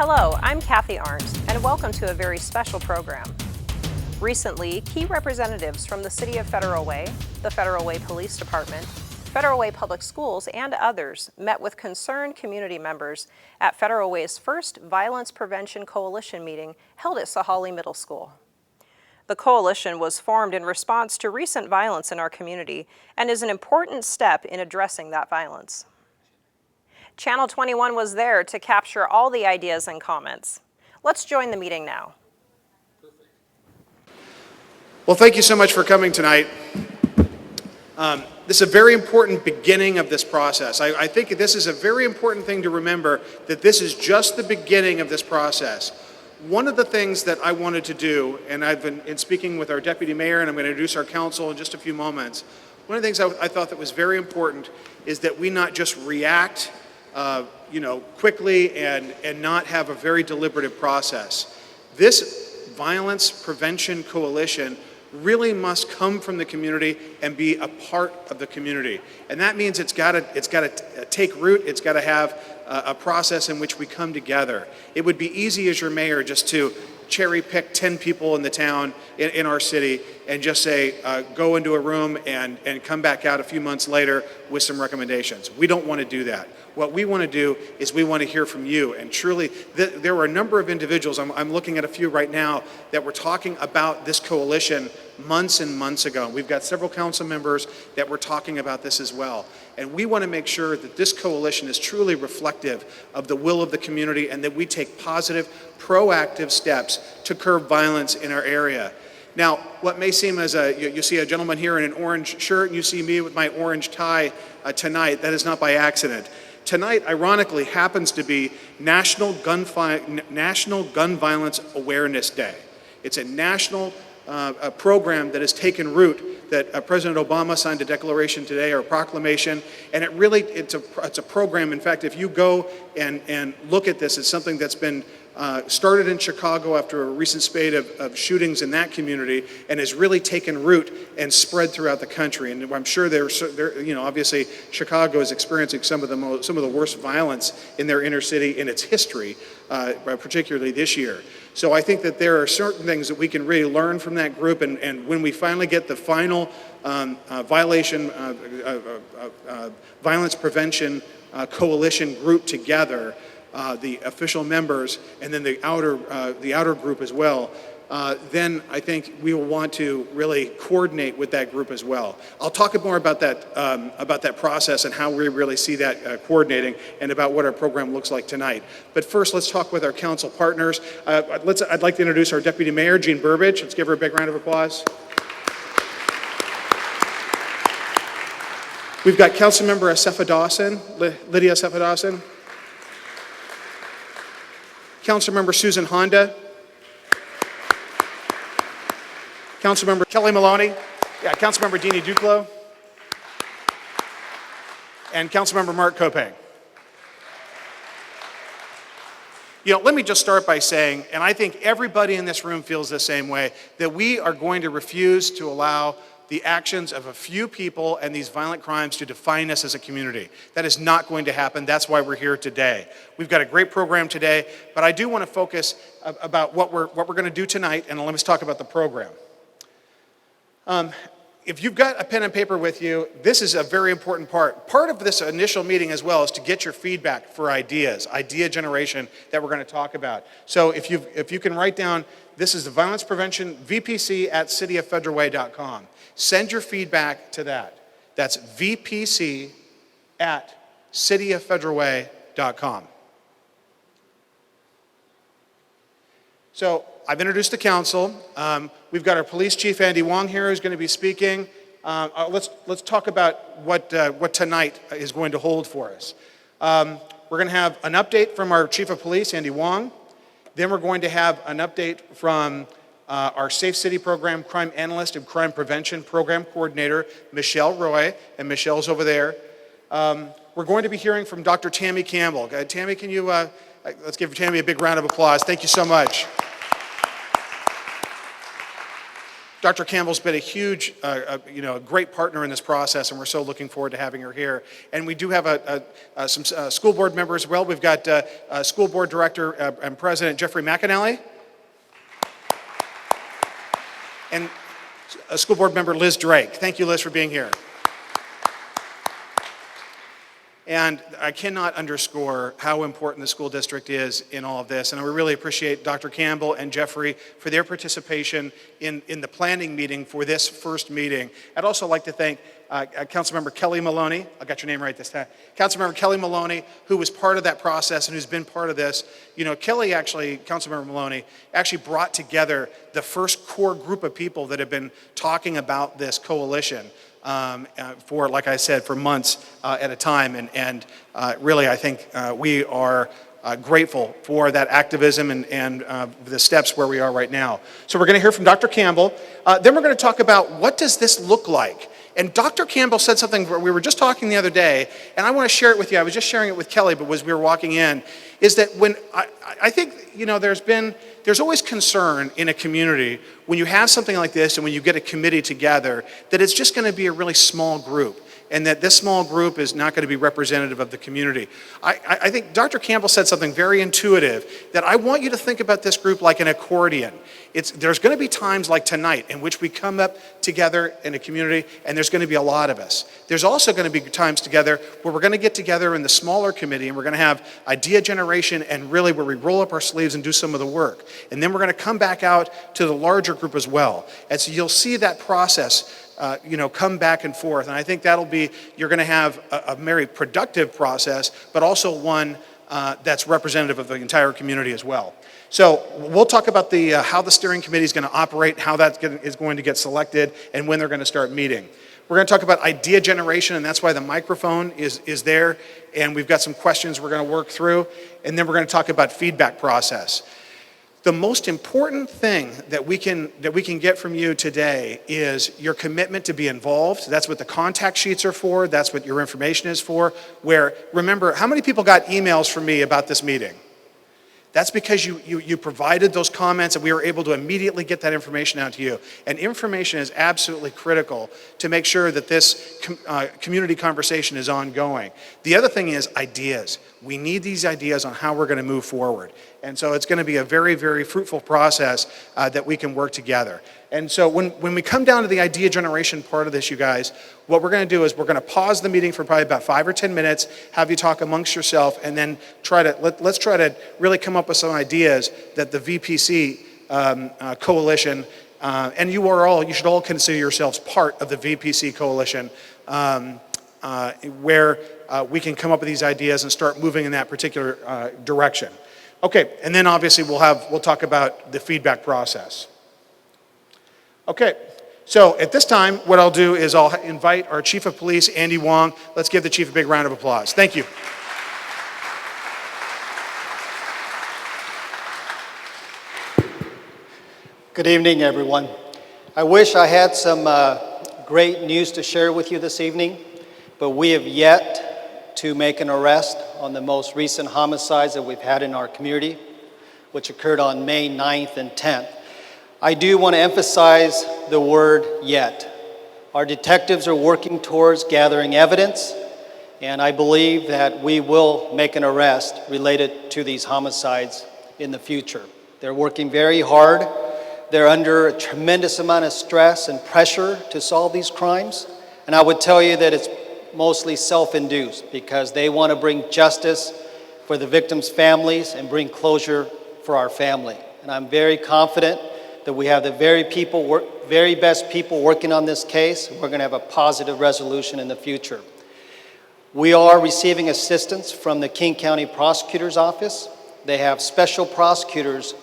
Hello, I'm Kathy Arndt, and welcome to a very special program. Recently, key representatives from the City of Federal Way, the Federal Way Police Department, Federal Way Public Schools, and others met with concerned community members at Federal Way's first Violence Prevention Coalition meeting held at Sahalee Middle School. The coalition was formed in response to recent violence in our community and is an important step in addressing that violence. Channel 21 was there to capture all the ideas and comments. Let's join the meeting now. Well, thank you so much for coming tonight. This is a very important beginning of this process. I think this is a very important thing to remember, that this is just the beginning of this process. One of the things that I wanted to do, and I've been in speaking with our deputy mayor, and I'm going to introduce our council in just a few moments, one of the things I thought that was very important is that we not just react quickly and not have a very deliberative process. This Violence Prevention Coalition really must come from the community and be a part of the community. And that means it's got to take root, it's got to have a process in which we come together. It would be easy as your mayor just to cherry pick 10 people in the town, in our city, and just say, go into a room and come back out a few months later with some recommendations. We don't want to do that. What we want to do is we want to hear from you. And truly, there were a number of individuals, I'm looking at a few right now, that were talking about this coalition months and months ago. We've got several council members that were talking about this as well. And we want to make sure that this coalition is truly reflective of the will of the community and that we take positive, proactive steps to curb violence in our area. Now, what may seem as you see a gentleman here in an orange shirt, and you see me with my orange tie tonight, that is not by accident. Tonight, ironically, happens to be National Gun Violence Awareness Day. It's a national program that has taken root, that President Obama signed a declaration today, or a proclamation, and it's a program. In fact, if you go and look at this, it's something that's been started in Chicago after a recent spate of shootings in that community, and has really taken root and spread throughout the country. And I'm sure obviously Chicago is experiencing some of the worst violence in their inner city in its history, particularly this year. So I think that there are certain things that we can really learn from that group, and when we finally get the final violence prevention coalition group together, the official members, and then the outer group as well, then I think we will want to really coordinate with that group as well. I'll talk more about that process and how we really see that coordinating, and about what our program looks like tonight. But first, let's talk with our council partners. I'd like to introduce our Deputy Mayor, Jean Burbidge. Let's give her a big round of applause. We've got Councilmember Asefa Dawson, Lydia Asefa Dawson. Councilmember Susan Honda. Councilmember Kelly Maloney. Councilmember Deanie Duclos. And Councilmember Mark Kopang. Let me just start by saying, and I think everybody in this room feels the same way, that we are going to refuse to allow the actions of a few people and these violent crimes to define us as a community. That is not going to happen. That's why we're here today. We've got a great program today, but I do want to focus about what we're going to do tonight, and let us talk about the program. If you've got a pen and paper with you, this is a very important part. Part of this initial meeting as well is to get your feedback for ideas, idea generation that we're going to talk about. So if you can write down, this is the Violence Prevention, VPC@cityoffederalway.com. Send your feedback to that. That's VPC@cityoffederalway.com. So I've introduced the council. We've got our police chief, Andy Wong, here, who's going to be speaking. Let's talk about what tonight is going to hold for us. We're going to have an update from our chief of police, Andy Wong. Then we're going to have an update from our Safe City Program crime analyst and crime prevention program coordinator, Michelle Roy, and Michelle's over there. We're going to be hearing from Dr. Tammy Campbell. Tammy, can you, let's give Tammy a big round of applause. Thank you so much. Dr. Campbell's been a huge, a great partner in this process, and we're so looking forward to having her here. And we do have some school board members as well. We've got School Board Director and President Jeffrey McAnally, and School Board Member Liz Drake. Thank you, Liz, for being here. And I cannot underscore how important the school district is in all of this. And we really appreciate Dr. Campbell and Jeffrey for their participation in the planning meeting for this first meeting. I'd also like to thank Councilmember Kelly Maloney. I got your name right this time. Councilmember Kelly Maloney, who was part of that process and who's been part of this. You know, Kelly actually, Councilmember Maloney, actually brought together the first core group of people that have been talking about this coalition. For, like I said, for months at a time. And really, I think we are grateful for that activism and the steps where we are right now. So we're going to hear from Dr. Campbell. Then we're going to talk about what does this look like. And Dr. Campbell said something, we were just talking the other day, and I want to share it with you. I was just sharing it with Kelly, but as we were walking in, is that when I think, you know, there's always concern in a community when you have something like this and when you get a committee together that it's just going to be a really small group and that this small group is not going to be representative of the community. I think Dr. Campbell said something very intuitive, that I want you to think about this group like an accordion. There's going to be times like tonight in which we come up together in a community, and there's going to be a lot of us. There's also going to be times together where we're going to get together in the smaller committee and we're going to have idea generation and really where we roll up our sleeves and do some of the work. And then we're going to come back out to the larger group as well. And so you'll see that process come back and forth. And I think you're going to have a very productive process, but also one that's representative of the entire community as well. So we'll talk about how the steering committee is going to operate, how that is going to get selected, and when they're going to start meeting. We're going to talk about idea generation, and that's why the microphone is there. And we've got some questions we're going to work through. And then we're going to talk about feedback process. The most important thing that we can get from you today is your commitment to be involved. That's what the contact sheets are for. That's what your information is for. Remember, how many people got emails from me about this meeting? That's because you provided those comments and we were able to immediately get that information out to you. And information is absolutely critical to make sure that this community conversation is ongoing. The other thing is ideas. We need these ideas on how we're going to move forward. And so it's going to be a very, very fruitful process that we can work together. And so when we come down to the idea generation part of this, you guys, what we're going to do is we're going to pause the meeting for probably about 5 or 10 minutes, have you talk amongst yourself, and then let's try to really come up with some ideas that the VPC coalition, and you should all consider yourselves part of the VPC coalition, where we can come up with these ideas and start moving in that particular direction. Okay, and then obviously we'll talk about the feedback process. Okay, so at this time, what I'll do is I'll invite our Chief of Police, Andy Wong. Let's give the Chief a big round of applause. Thank you. Good evening, everyone. I wish I had some great news to share with you this evening, but we have yet to make an arrest on the most recent homicides that we've had in our community, which occurred on May 9th and 10th. I do want to emphasize the word yet. Our detectives are working towards gathering evidence, and I believe that we will make an arrest related to these homicides in the future. They're working very hard. They're under a tremendous amount of stress and pressure to solve these crimes, and I would tell you that it's mostly self-induced because they want to bring justice for the victims' families and bring closure for our family. And I'm very confident that we have the very best people working on this case. We're going to have a positive resolution in the future. We are receiving assistance from the King County Prosecutor's Office. They have special prosecutors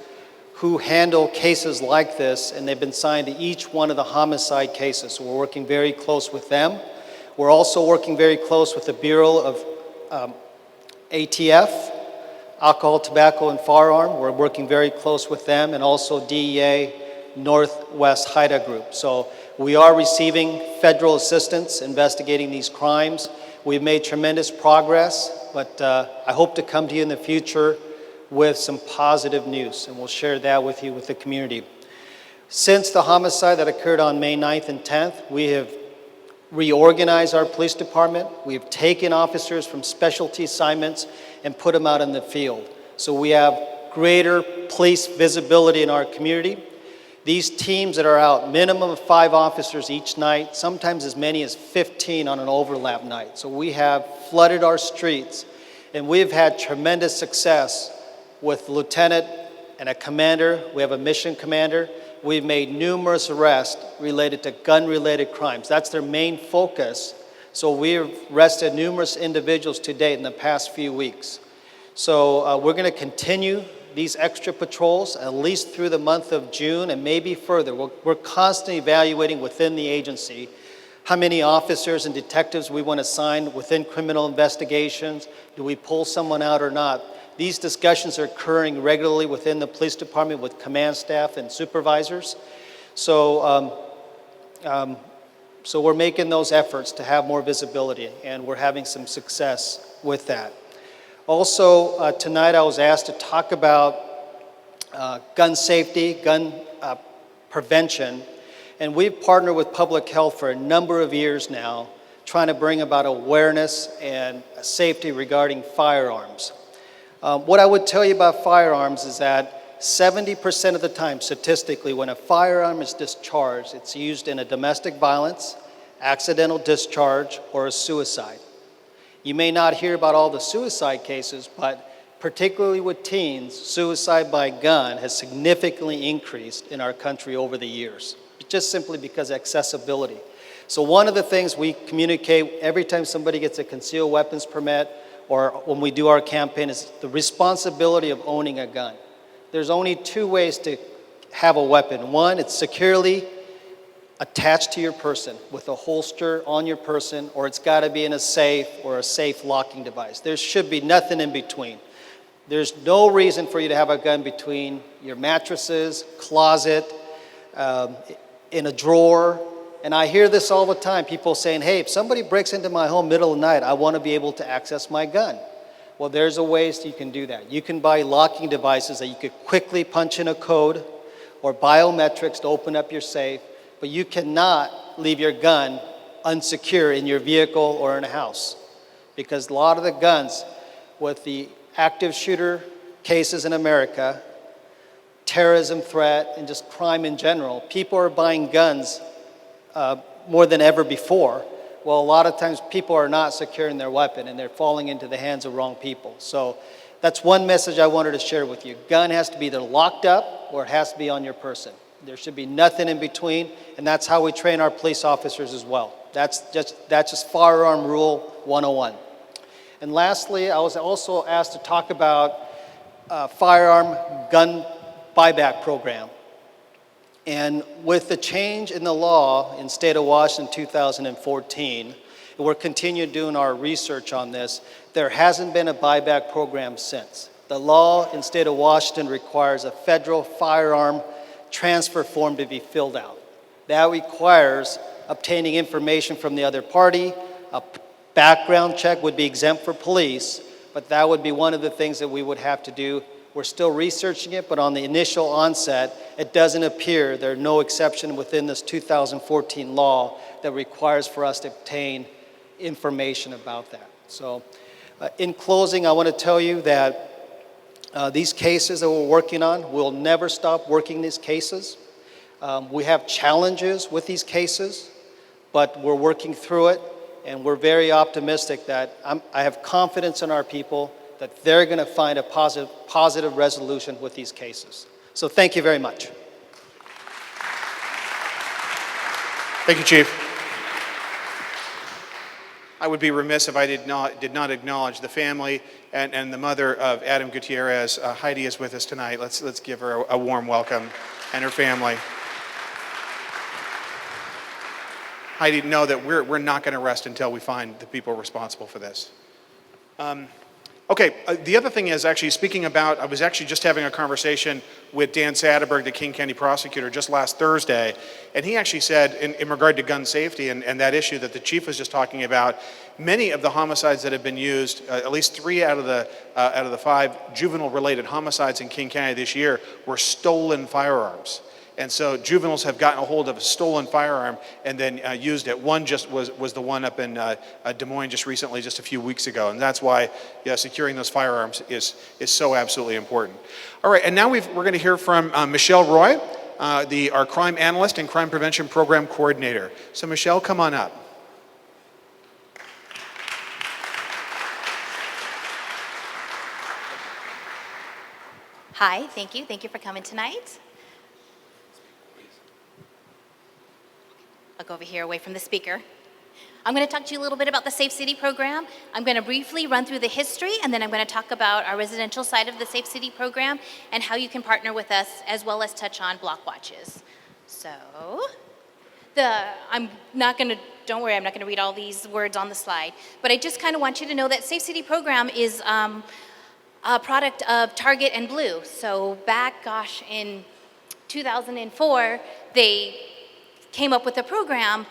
who handle cases like this, and they've been assigned to each one of the homicide cases. So we're working very close with them. We're also working very close with the Bureau of ATF, Alcohol, Tobacco, and Firearm. We're working very close with them, and also DEA Northwest HIDA Group. So we are receiving federal assistance investigating these crimes. We've made tremendous progress, but I hope to come to you in the future with some positive news, and we'll share that with you, with the community. Since the homicide that occurred on May 9th and 10th, we have reorganized our police department. We've taken officers from specialty assignments and put them out in the field. So we have greater police visibility in our community. These teams that are out, minimum of 5 officers each night, sometimes as many as 15 on an overlap night. So we have flooded our streets, and we've had tremendous success with lieutenant and a commander. We have a mission commander. We've made numerous arrests related to gun-related crimes. That's their main focus. So we've arrested numerous individuals to date in the past few weeks. So we're going to continue these extra patrols at least through the month of June and maybe further. We're constantly evaluating within the agency how many officers and detectives we want to assign within criminal investigations. Do we pull someone out or not? These discussions are occurring regularly within the police department with command staff and supervisors. So we're making those efforts to have more visibility, and we're having some success with that. Also, tonight I was asked to talk about gun safety, gun prevention, and we've partnered with public health for a number of years now, trying to bring about awareness and safety regarding firearms. What I would tell you about firearms is that 70% of the time, statistically, when a firearm is discharged, it's used in a domestic violence, accidental discharge, or a suicide. You may not hear about all the suicide cases, but particularly with teens, suicide by gun has significantly increased in our country over the years, just simply because of accessibility. So one of the things we communicate every time somebody gets a concealed weapons permit or when we do our campaign is the responsibility of owning a gun. There's only 2 ways to have a weapon. One, it's securely attached to your person with a holster on your person, or it's got to be in a safe or a safe locking device. There should be nothing in between. There's no reason for you to have a gun between your mattresses, closet, in a drawer. And I hear this all the time, people saying, hey, if somebody breaks into my home middle of the night, I want to be able to access my gun. Well, there's a ways you can do that. You can buy locking devices that you could quickly punch in a code or biometrics to open up your safe, but you cannot leave your gun unsecure in your vehicle or in a house. Because a lot of the guns with the active shooter cases in America, terrorism threat, and just crime in general, people are buying guns more than ever before. Well, a lot of times people are not securing their weapon and they're falling into the hands of wrong people. So that's one message I wanted to share with you. Gun has to be either locked up or it has to be on your person. There should be nothing in between, and that's how we train our police officers as well. That's just firearm rule 101. And lastly, I was also asked to talk about firearm gun buyback program. And with the change in the law in state of Washington 2014, and we're continuing doing our research on this, there hasn't been a buyback program since. The law in state of Washington requires a federal firearm transfer form to be filled out. That requires obtaining information from the other party. A background check would be exempt for police, but that would be one of the things that we would have to do. We're still researching it, but on the initial onset, it doesn't appear there are no exception within this 2014 law that requires for us to obtain information about that. So in closing, I want to tell you that these cases that we're working on, we'll never stop working these cases. We have challenges with these cases, but we're working through it, and we're very optimistic that I have confidence in our people that they're going to find a positive resolution with these cases. So thank you very much. Thank you, Chief. I would be remiss if I did not acknowledge the family and the mother of Adam Gutierrez. Heidi is with us tonight. Let's give her a warm welcome, and her family. Heidi, know that we're not going to rest until we find the people responsible for this. Okay, the other thing is actually speaking about, I was actually just having a conversation with Dan Satterberg, the King County prosecutor, just last Thursday, and he actually said in regard to gun safety and that issue that the chief was just talking about, many of the homicides that have been used, at least 3 out of the 5 juvenile-related homicides in King County this year were stolen firearms. And so juveniles have gotten a hold of a stolen firearm and then used it. One just was the one up in Des Moines just recently, just a few weeks ago. And that's why securing those firearms is so absolutely important. All right, and now we're going to hear from Michelle Roy, our crime analyst and crime prevention program coordinator. So Michelle, come on up. Hi, thank you. Thank you for coming tonight. I'll go over here away from the speaker. I'm going to talk to you a little bit about the Safe City program. I'm going to briefly run through the history, and then I'm going to talk about our residential side of the Safe City program and how you can partner with us, as well as touch on block watches. So, don't worry, I'm not going to read all these words on the slide, but I just kind of want you to know that Safe City program is a product of Target and Blue. So back, in 2004, they came up with a program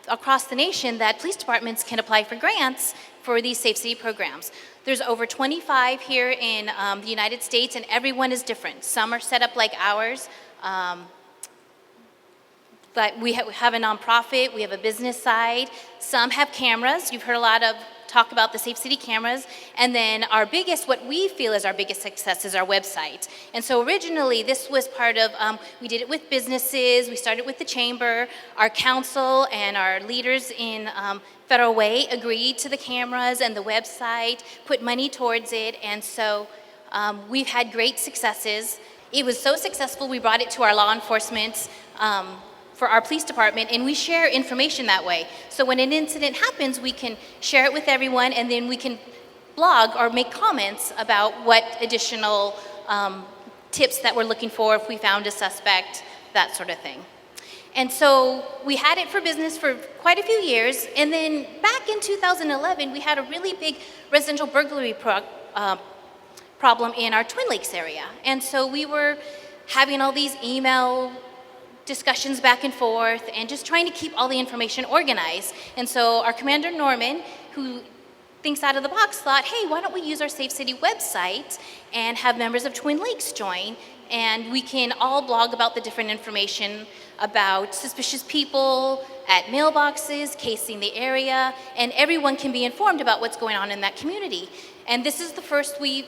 across the nation that police departments can apply for grants for these Safe City programs. There's over 25 here in the United States, and everyone is different. Some are set up like ours, but we have a nonprofit, we have a business side. Some have cameras. You've heard a lot of talk about the Safe City cameras. And then what we feel is our biggest success is our website. And so originally this was part of, we did it with businesses, we started with the chamber, our council and our leaders in Federal Way agreed to the cameras and the website, put money towards it, and so we've had great successes. It was so successful we brought it to our law enforcement for our police department, and we share information that way. So when an incident happens, we can share it with everyone, and then we can blog or make comments about what additional tips that we're looking for if we found a suspect, that sort of thing. And so we had it for business for quite a few years, and then back in 2011, we had a really big residential burglary problem in our Twin Lakes area. And so we were having all these email discussions back and forth and just trying to keep all the information organized. And so our Commander Norman, who thinks out of the box, thought, hey, why don't we use our Safe City website and have members of Twin Lakes join, and we can all blog about the different information about suspicious people at mailboxes, casing the area, and everyone can be informed about what's going on in that community. And this is the first we've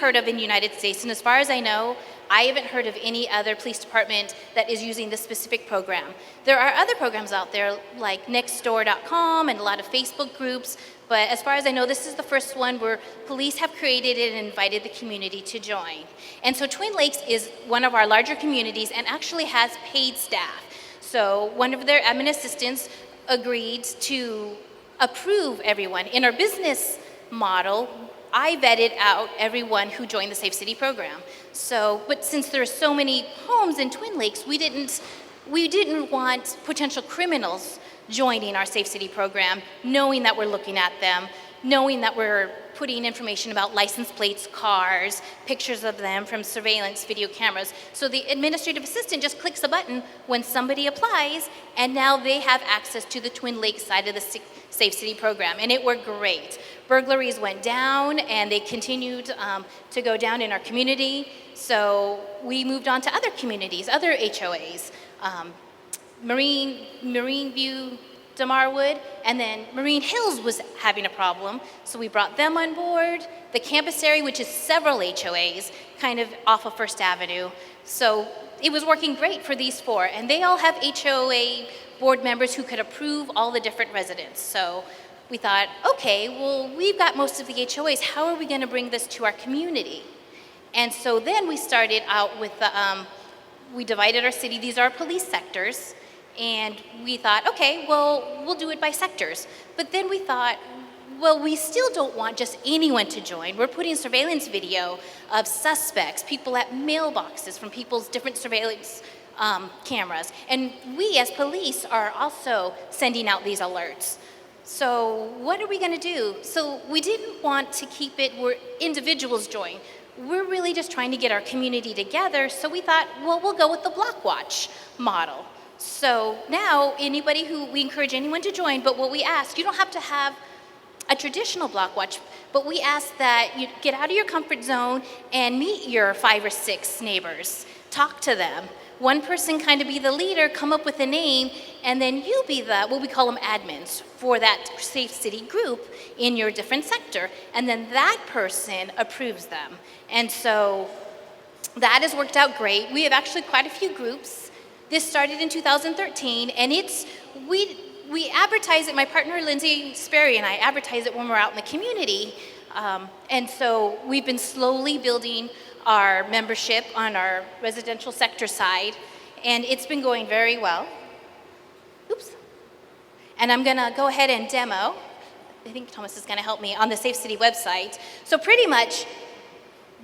heard of in the United States, and as far as I know, I haven't heard of any other police department that is using this specific program. There are other programs out there like Nextdoor.com and a lot of Facebook groups, but as far as I know, this is the first one where police have created it and invited the community to join. And so Twin Lakes is one of our larger communities and actually has paid staff. So one of their admin assistants agreed to approve everyone. In our business model, I vetted out everyone who joined the Safe City program. So, but since there are so many homes in Twin Lakes, we didn't want potential criminals joining our Safe City program, knowing that we're looking at them, knowing that we're putting information about license plates, cars, pictures of them from surveillance video cameras. So the administrative assistant just clicks a button when somebody applies, and now they have access to the Twin Lakes side of the Safe City program, and it worked great. Burglaries went down, and they continued to go down in our community. So we moved on to other communities, other HOAs, Marine View, Demarwood, and then Marine Hills was having a problem, so we brought them on board. The campus area, which is several HOAs, kind of off of First Avenue. So it was working great for these four, and they all have HOA board members who could approve all the different residents. So we thought, okay, well, we've got most of the HOAs. How are we going to bring this to our community? And so then we started out with we divided our city. These are our police sectors. And we thought, okay, well, we'll do it by sectors. But then we thought, well, we still don't want just anyone to join. We're putting surveillance video of suspects, people at mailboxes from people's different surveillance cameras. And we as police are also sending out these alerts. So what are we going to do? So we didn't want to keep it where individuals join. We're really just trying to get our community together. So we thought, well, we'll go with the block watch model. So now we encourage anyone to join, but what we ask, you don't have to have a traditional block watch, but we ask that you get out of your comfort zone and meet your 5 or 6 neighbors. Talk to them. one person kind of be the leader, come up with a name, and then you be the, what we call them admins, for that Safe City group in your different sector. And then that person approves them. And so that has worked out great. We have actually quite a few groups. This started in 2013, and we advertise it, my partner Lindsay Sperry and I advertise it when we're out in the community. And so we've been slowly building our membership on our residential sector side, and it's been going very well. Oops. And I'm gonna go ahead and demo. I think Thomas is gonna help me on the Safe City website. So pretty much,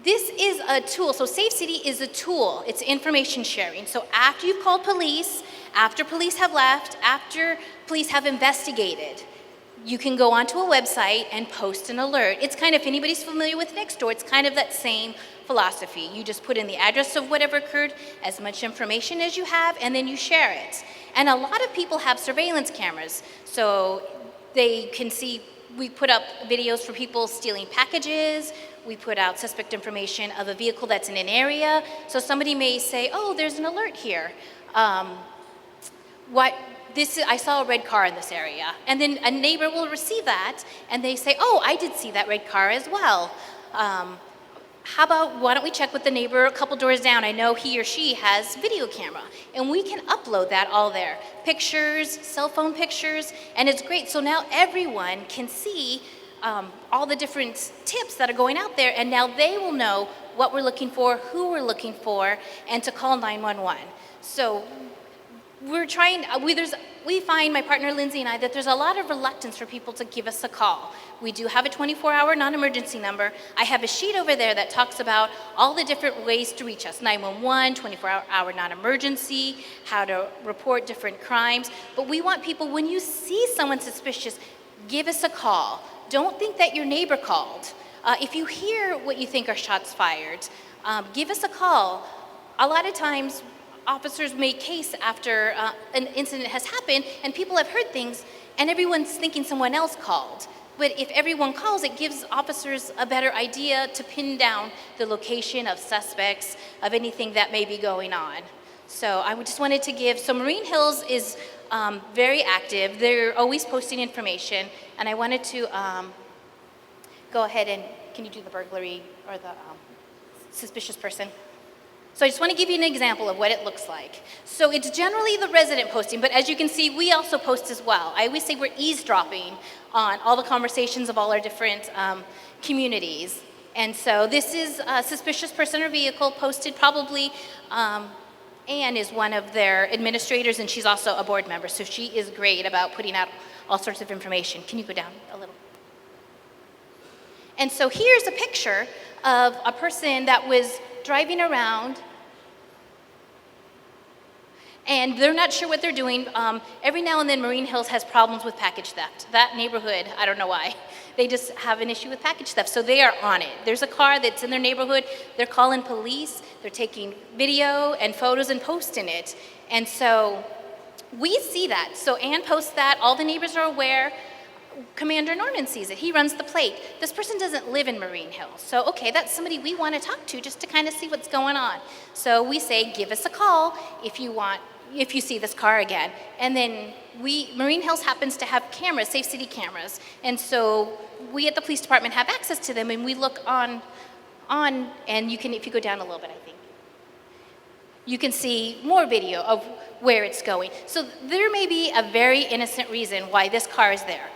this is a tool. So Safe City is a tool. It's information sharing. So after you've called police, after police have left, after police have investigated, you can go onto a website and post an alert. It's kind of, if anybody's familiar with Nextdoor, it's kind of that same philosophy. You just put in the address of whatever occurred, as much information as you have, and then you share it. And a lot of people have surveillance cameras, so they can see, we put up videos for people stealing packages, we put out suspect information of a vehicle that's in an area, so somebody may say, oh, there's an alert here. I saw a red car in this area. And then a neighbor will receive that, and they say, oh, I did see that red car as well. How about, why don't we check with the neighbor a couple doors down? I know he or she has video camera, and we can upload that all there. Pictures, cell phone pictures, and it's great. So now everyone can see all the different tips that are going out there, and now they will know what we're looking for, who we're looking for, and to call 911. So we're trying, we find, my partner Lindsay and I, that there's a lot of reluctance for people to give us a call. We do have a 24-hour non-emergency number. I have a sheet over there that talks about all the different ways to reach us, 911, 24-hour non-emergency, how to report different crimes. But we want people, when you see someone suspicious, give us a call. Don't think that your neighbor called. If you hear what you think are shots fired, give us a call. A lot of times, officers make case after an incident has happened, and people have heard things, and everyone's thinking someone else called. But if everyone calls, it gives officers a better idea to pin down the location of suspects, of anything that may be going on. So I just wanted to give, so Marine Hills is very active. They're always posting information, and I wanted to go ahead and, can you do the burglary or the suspicious person? So I just want to give you an example of what it looks like. So it's generally the resident posting, but as you can see, we also post as well. I always say we're eavesdropping on all the conversations of all our different communities. And so this is a suspicious person or vehicle posted probably, Anne is one of their administrators, and she's also a board member, so she is great about putting out all sorts of information. Can you go down a little? And so here's a picture of a person that was driving around, and they're not sure what they're doing. Every now and then Marine Hills has problems with package theft. That neighborhood, I don't know why, they just have an issue with package theft, so they are on it. There's a car that's in their neighborhood, they're calling police, they're taking video and photos and posting it. And so we see that. So Ann posts that, all the neighbors are aware. Commander Norman sees it, he runs the plate. This person doesn't live in Marine Hills, so okay, that's somebody we want to talk to just to kind of see what's going on. So we say, give us a call if you see this car again. And then Marine Hills happens to have cameras, Safe City cameras, and so we at the police department have access to them, and we look on, and you can, if you go down a little bit, I think, you can see more video of where it's going. So there may be a very innocent reason why this car is there.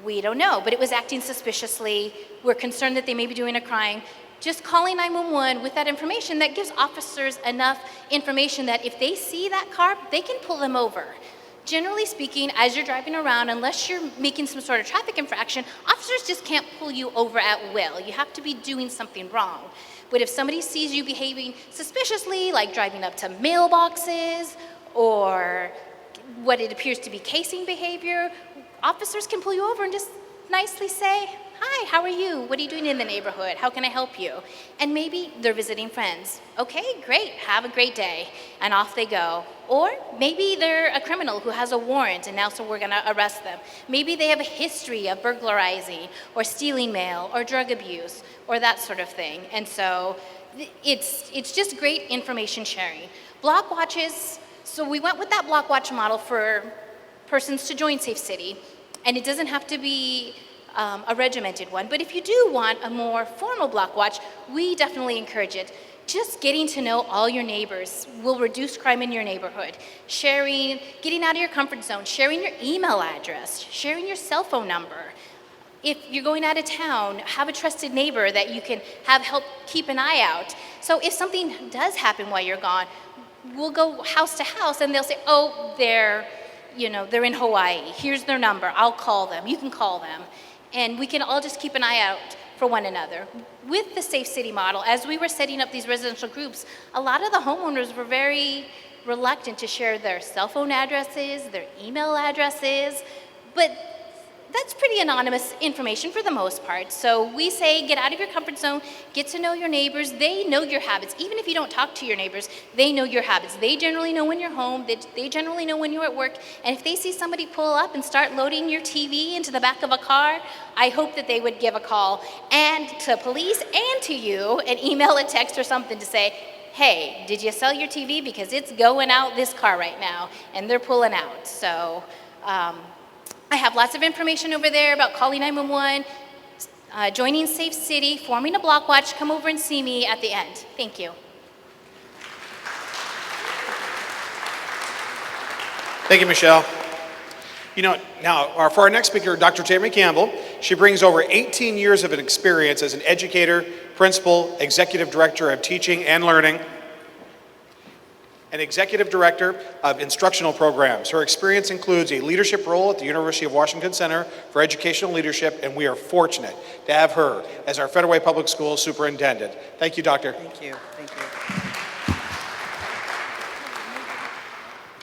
We don't know, but it was acting suspiciously. We're concerned that they may be doing a crime. Just calling 911 with that information, that gives officers enough information that if they see that car, they can pull them over. Generally speaking, as you're driving around, unless you're making some sort of traffic infraction, officers just can't pull you over at will. You have to be doing something wrong. But if somebody sees you behaving suspiciously, like driving up to mailboxes or what it appears to be casing behavior, officers can pull you over and just nicely say, hi, how are you? What are you doing in the neighborhood? How can I help you? And maybe they're visiting friends. Okay, great, have a great day. And off they go. Or maybe they're a criminal who has a warrant, and now so we're gonna arrest them. Maybe they have a history of burglarizing or stealing mail or drug abuse or that sort of thing. And so it's just great information sharing. Block watches, so we went with that block watch model for persons to join Safe City, and it doesn't have to be a regimented one, but if you do want a more formal block watch, we definitely encourage it. Just getting to know all your neighbors will reduce crime in your neighborhood. Sharing, getting out of your comfort zone, sharing your email address, sharing your cell phone number. If you're going out of town, have a trusted neighbor that you can have help keep an eye out. So if something does happen while you're gone, we'll go house to house and they'll say, oh, they're in Hawaii. Here's their number. I'll call them. You can call them. And we can all just keep an eye out for one another. With the Safe City model, as we were setting up these residential groups, a lot of the homeowners were very reluctant to share their cell phone addresses, their email addresses, but that's pretty anonymous information for the most part. So we say get out of your comfort zone, get to know your neighbors. They know your habits. Even if you don't talk to your neighbors, they know your habits. They generally know when you're home. They generally know when you're at work. And if they see somebody pull up and start loading your TV into the back of a car, I hope that they would give a call and to police and to you and email a text or something to say, hey, did you sell your TV? Because it's going out this car right now and they're pulling out. So, I have lots of information over there about calling 911, joining Safe City, forming a block watch. Come over and see me at the end. Thank you. Thank you, Michelle. Now, for our next speaker, Dr. Tammy Campbell, she brings over 18 years of experience as an educator, principal, executive director of teaching and learning, and executive director of instructional programs. Her experience includes a leadership role at the University of Washington Center for Educational Leadership, and we are fortunate to have her as our Federal Way Public Schools superintendent. Thank you, Doctor. Thank you. Thank you.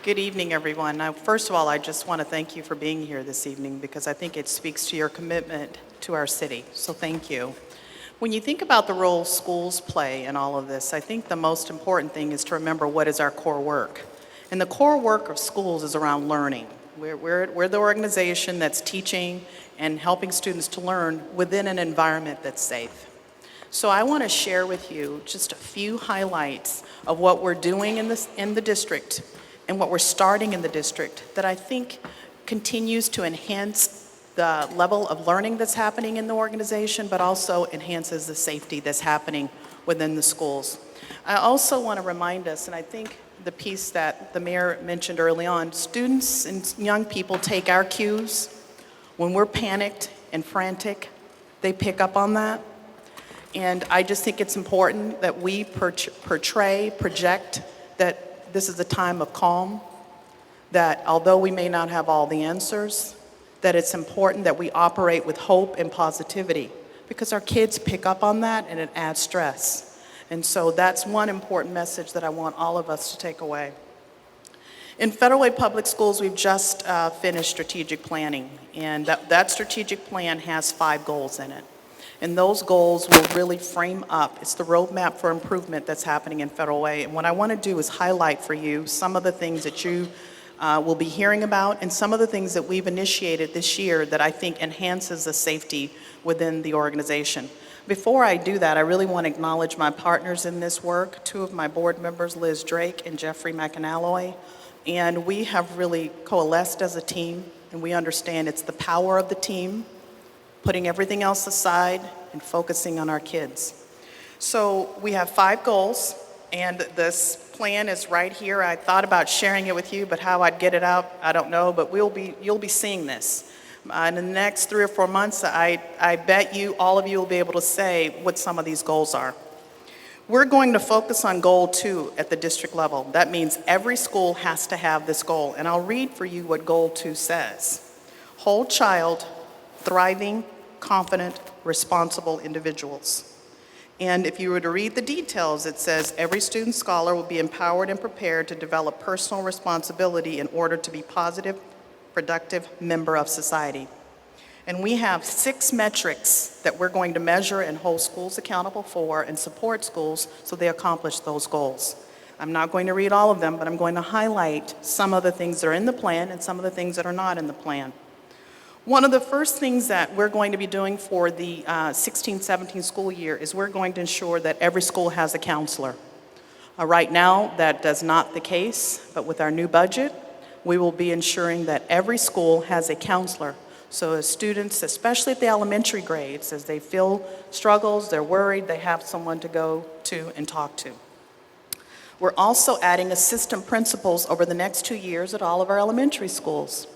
Good evening, everyone. Now, first of all, I just want to thank you for being here this evening because I think it speaks to your commitment to our city. So thank you. When you think about the role schools play in all of this, I think the most important thing is to remember what is our core work. And the core work of schools is around learning. We're the organization that's teaching and helping students to learn within an environment that's safe. So I want to share with you just a few highlights of what we're doing in the district and what we're starting in the district that I think continues to enhance the level of learning that's happening in the organization, but also enhances the safety that's happening within the schools. I also want to remind us, and I think the piece that the mayor mentioned early on, students and young people take our cues. When we're panicked and frantic, they pick up on that. And I just think it's important that we project that this is a time of calm, that although we may not have all the answers, that it's important that we operate with hope and positivity because our kids pick up on that and it adds stress. And so that's one important message that I want all of us to take away. In Federal Way Public Schools, we've just finished strategic planning, and that strategic plan has 5 goals in it. And those goals will really frame up, it's the roadmap for improvement that's happening in Federal Way. And what I want to do is highlight for you some of the things that you will be hearing about and some of the things that we've initiated this year that I think enhances the safety within the organization. Before I do that, I really want to acknowledge my partners in this work, 2 of my board members, Liz Drake and Jeffrey McAnalloy. And we have really coalesced as a team, and we understand it's the power of the team, putting everything else aside and focusing on our kids. So we have 5 goals, and this plan is right here. I thought about sharing it with you, but how I'd get it out, I don't know, but you'll be seeing this. In the next 3 or 4 months, I bet you, all of you will be able to say what some of these goals are. We're going to focus on goal 2 at the district level. That means every school has to have this goal, and I'll read for you what goal 2 says. Whole child, thriving, confident, responsible individuals. And if you were to read the details, it says every student scholar will be empowered and prepared to develop personal responsibility in order to be positive, productive member of society. And we have 6 metrics that we're going to measure and hold schools accountable for and support schools so they accomplish those goals. I'm not going to read all of them, but I'm going to highlight some of the things that are in the plan and some of the things that are not in the plan. One of the first things that we're going to be doing for the 16-17 school year is we're going to ensure that every school has a counselor. Right now, that does not the case, but with our new budget, we will be ensuring that every school has a counselor. So as students, especially at the elementary grades, as they feel struggles, they're worried, they have someone to go to and talk to. We're also adding assistant principals over the next 2 years at all of our elementary schools.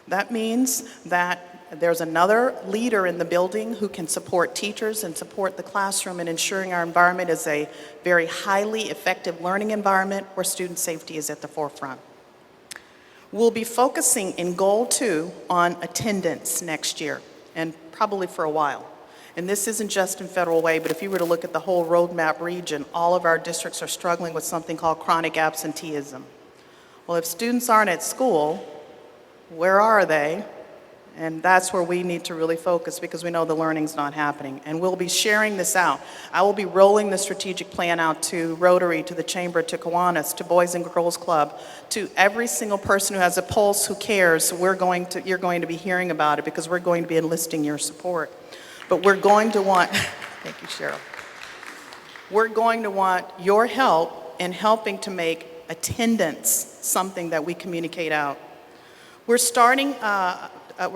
That means that there's another leader in the building who can support teachers and support the classroom in ensuring our environment is a very highly effective learning environment where student safety is at the forefront. We'll be focusing in Goal 2 on attendance next year, and probably for a while. And this isn't just in Federal Way, but if you were to look at the whole roadmap region, all of our districts are struggling with something called chronic absenteeism. Well, if students aren't at school, where are they? And that's where we need to really focus because we know the learning's not happening. And we'll be sharing this out. I will be rolling the strategic plan out to Rotary, to the Chamber, to Kiwanis, to Boys and Girls Club, to every single person who has a pulse, who cares. You're going to be hearing about it because we're going to be enlisting your support. But we're going to want, thank you, Cheryl. We're going to want your help in helping to make attendance something that we communicate out. We're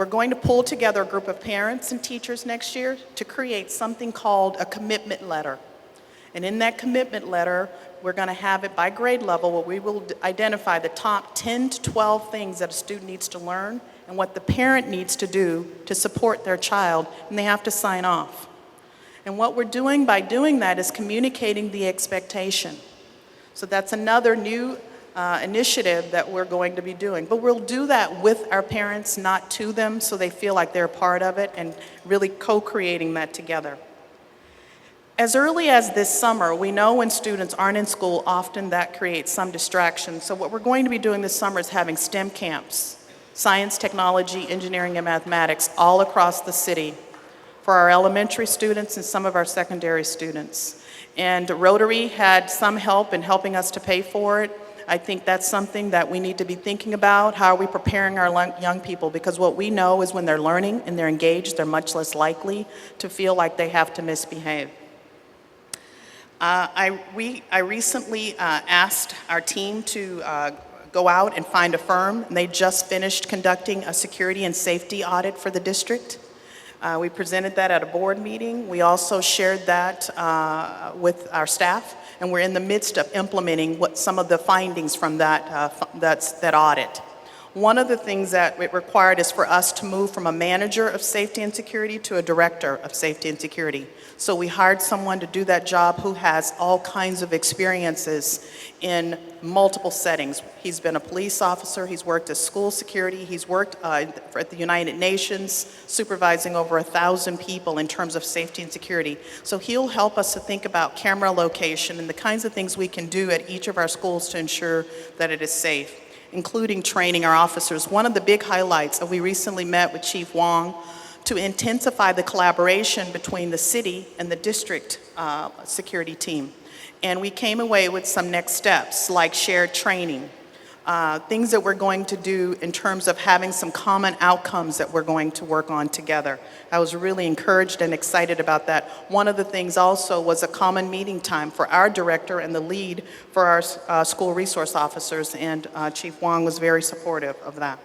going to pull together a group of parents and teachers next year to create something called a commitment letter. And in that commitment letter, we're going to have it by grade level where we will identify the top 10 to 12 things that a student needs to learn and what the parent needs to do to support their child, and they have to sign off. And what we're doing by doing that is communicating the expectation. So that's another new initiative that we're going to be doing. But we'll do that with our parents, not to them, so they feel like they're part of it and really co-creating that together. As early as this summer, we know when students aren't in school, often that creates some distraction. So what we're going to be doing this summer is having STEM camps, science, technology, engineering, and mathematics all across the city for our elementary students and some of our secondary students. And Rotary had some help in helping us to pay for it. I think that's something that we need to be thinking about. How are we preparing our young people? Because what we know is when they're learning and they're engaged, they're much less likely to feel like they have to misbehave. I recently asked our team to go out and find a firm, and they just finished conducting a security and safety audit for the district. We presented that at a board meeting. We also shared that with our staff, and we're in the midst of implementing some of the findings from that audit. One of the things that it required is for us to move from a manager of safety and security to a director of safety and security. So we hired someone to do that job who has all kinds of experiences in multiple settings. He's been a police officer, he's worked as school security, he's worked at the United Nations, supervising over 1,000 people in terms of safety and security. So he'll help us to think about camera location and the kinds of things we can do at each of our schools to ensure that it is safe, including training our officers. One of the big highlights, we recently met with Chief Wong to intensify the collaboration between the city and the district security team. And we came away with some next steps, like shared training, things that we're going to do in terms of having some common outcomes that we're going to work on together. I was really encouraged and excited about that. One of the things also was a common meeting time for our director and the lead for our school resource officers, and Chief Wong was very supportive of that.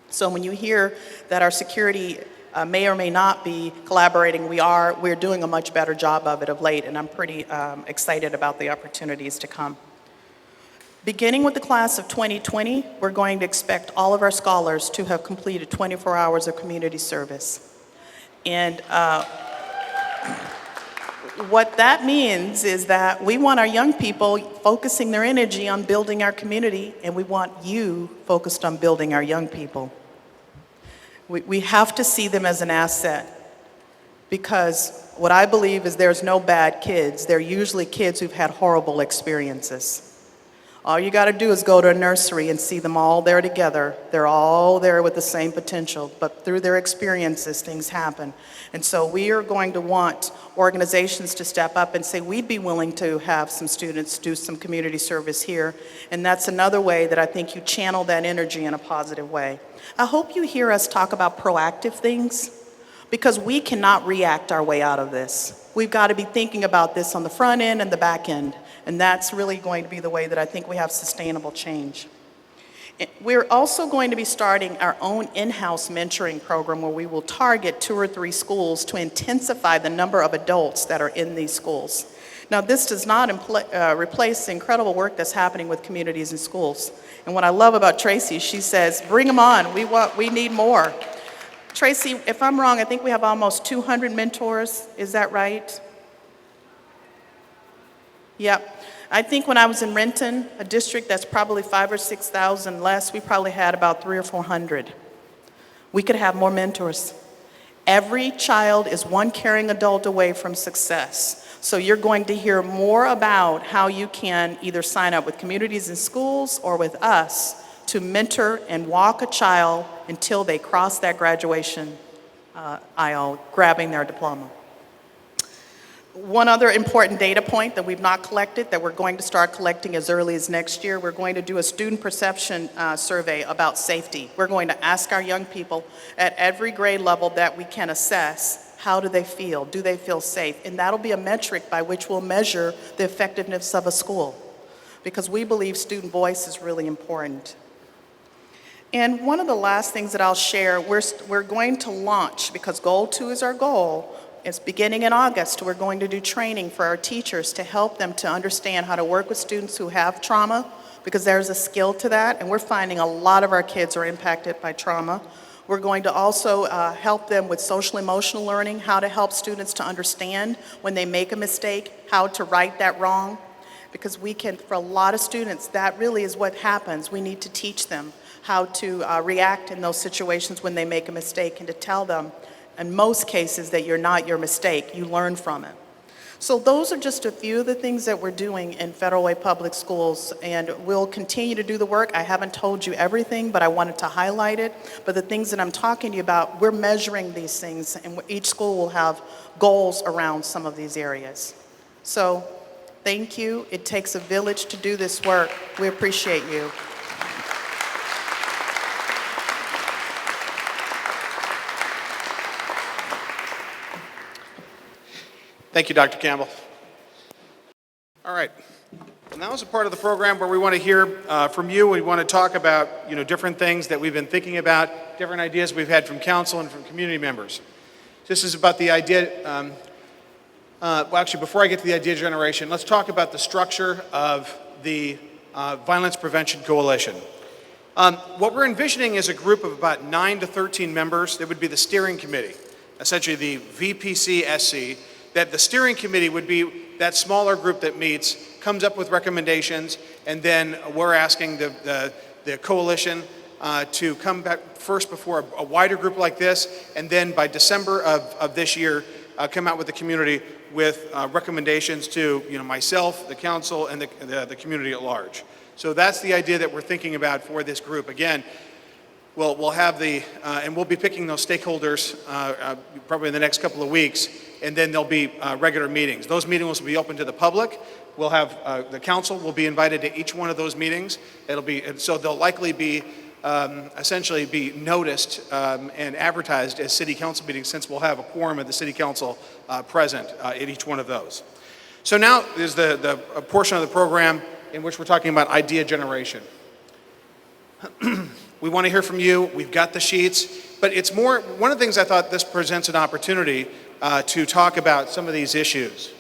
So when you hear that our security may or may not be collaborating, we're doing a much better job of it of late, and I'm pretty excited about the opportunities to come. Beginning with the class of 2020, we're going to expect all of our scholars to have completed 24 hours of community service. And what that means is that we want our young people focusing their energy on building our community, and we want you focused on building our young people. We have to see them as an asset, because what I believe is there's no bad kids. They're usually kids who've had horrible experiences. All you got to do is go to a nursery and see them all there together. They're all there with the same potential, but through their experiences, things happen. And so we are going to want organizations to step up and say, we'd be willing to have some students do some community service here. And that's another way that I think you channel that energy in a positive way. I hope you hear us talk about proactive things, because we cannot react our way out of this. We've got to be thinking about this on the front end and the back end. And that's really going to be the way that I think we have sustainable change. We're also going to be starting our own in-house mentoring program where we will target 2 or 3 schools to intensify the number of adults that are in these schools. Now, this does not replace the incredible work that's happening with communities and schools. And what I love about Tracy, she says, bring them on, we need more. Tracy, if I'm wrong, I think we have almost 200 mentors, is that right? Yep. I think when I was in Renton, a district that's probably 5,000 or 6,000 less, we probably had about 300 or 400. We could have more mentors. Every child is one caring adult away from success. So you're going to hear more about how you can either sign up with communities and schools or with us to mentor and walk a child until they cross that graduation aisle, grabbing their diploma. One other important data point that we've not collected that we're going to start collecting as early as next year, we're going to do a student perception survey about safety. We're going to ask our young people at every grade level that we can assess, how do they feel? Do they feel safe? And that'll be a metric by which we'll measure the effectiveness of a school, because we believe student voice is really important. And one of the last things that I'll share, we're going to launch, because Goal 2 is our goal. It's beginning in August. We're going to do training for our teachers to help them to understand how to work with students who have trauma, because there's a skill to that, and we're finding a lot of our kids are impacted by trauma. We're going to also help them with social emotional learning, how to help students to understand when they make a mistake, how to right that wrong, because for a lot of students, that really is what happens. We need to teach them how to react in those situations when they make a mistake, and to tell them, in most cases, that you're not your mistake, you learn from it. So those are just a few of the things that we're doing in Federal Way Public Schools, and we'll continue to do the work. I haven't told you everything, but I wanted to highlight it. But the things that I'm talking to you about, we're measuring these things, and each school will have goals around some of these areas. So thank you. It takes a village to do this work. We appreciate you. Thank you, Dr. Campbell. All right. And that was a part of the program where we want to hear from you. We want to talk about, different things that we've been thinking about, different ideas we've had from council and from community members. This is about the idea, actually, before I get to the idea generation, let's talk about the structure of the Violence Prevention Coalition. What we're envisioning is a group of about 9 to 13 members that would be the steering committee, essentially the VPC-SC, that the steering committee would be that smaller group that meets, comes up with recommendations, and then we're asking the coalition to come back first before a wider group like this, and then by December of this year, come out with the community with recommendations to myself, the council, and the community at large. So that's the idea that we're thinking about for this group. Again, we'll have and we'll be picking those stakeholders probably in the next couple of weeks, and then there'll be regular meetings. Those meetings will be open to the public. We'll have, the council will be invited to each one of those meetings. So they'll likely be, essentially be noticed and advertised as city council meetings, since we'll have a quorum of the city council present at each one of those. So now is the portion of the program in which we're talking about idea generation. We want to hear from you. We've got the sheets, but it's more, one of the things I thought this presents an opportunity to talk about some of these issues.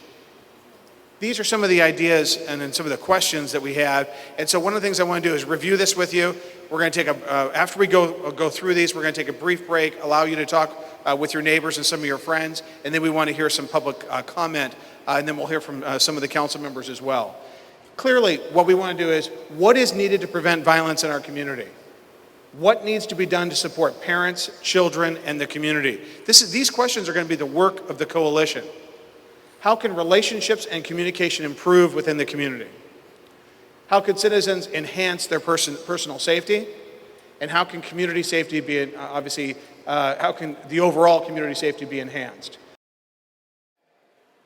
These are some of the ideas and then some of the questions that we have. And so one of the things I want to do is review this with you. We're going to take after we go through these, we're going to take a brief break, allow you to talk with your neighbors and some of your friends, and then we want to hear some public comment, and then we'll hear from some of the council members as well. Clearly, what we want to do is, what is needed to prevent violence in our community? What needs to be done to support parents, children, and the community? These questions are going to be the work of the coalition. How can relationships and communication improve within the community? How can citizens enhance their personal safety? And how can community safety be, how can the overall community safety be enhanced?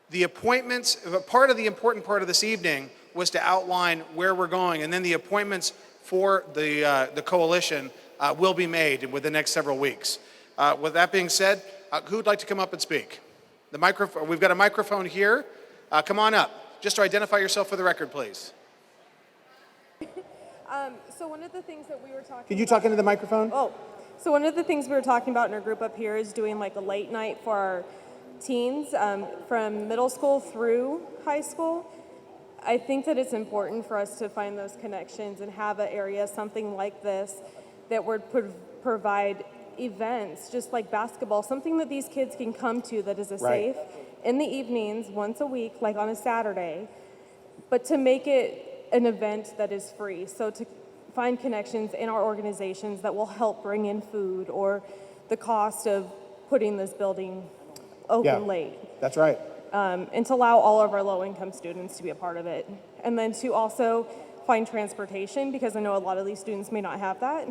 The appointments, part of the important part of this evening was to outline where we're going, and then the appointments for the coalition will be made within the next several weeks. With that being said, who would like to come up and speak? We've got a microphone here. Come on up. Just to identify yourself for the record, please. So one of the things that we were talking Can you talk into the microphone? So one of the things we were talking about in our group up here is doing like a late night for our teens from middle school through high school. I think that it's important for us to find those connections and have an area, something like this, that would provide events, just like basketball, something that these kids can come to that is a safe in the evenings, once a week, like on a Saturday, but to make it an event that is free. So to find connections in our organizations that will help bring in food or the cost of putting this building open late. That's right. And to allow all of our low-income students to be a part of it. And then to also find transportation, because I know a lot of these students may not have that,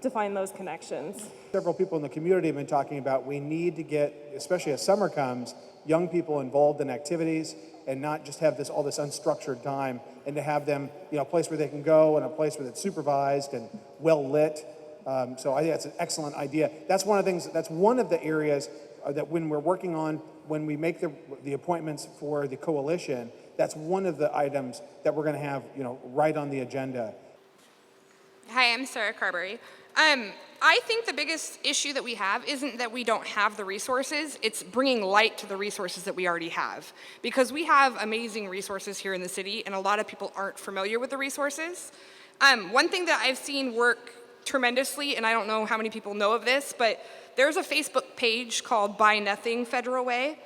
to find those connections. Several people in the community have been talking about we need to get, especially as summer comes, young people involved in activities and not just have all this unstructured time, and to have them, a place where they can go and a place where it's supervised and well lit. So I think that's an excellent idea. That's one of the things. That's one of the areas that when we're working on, when we make the appointments for the coalition, that's one of the items that we're going to have, right on the agenda. Hi, I'm Sarah Carberry. I think the biggest issue that we have isn't that we don't have the resources, it's bringing light to the resources that we already have. Because we have amazing resources here in the city, and a lot of people aren't familiar with the resources. One thing that I've seen work tremendously, and I don't know how many people know of this, but there's a Facebook page called Buy Nothing Federal Way.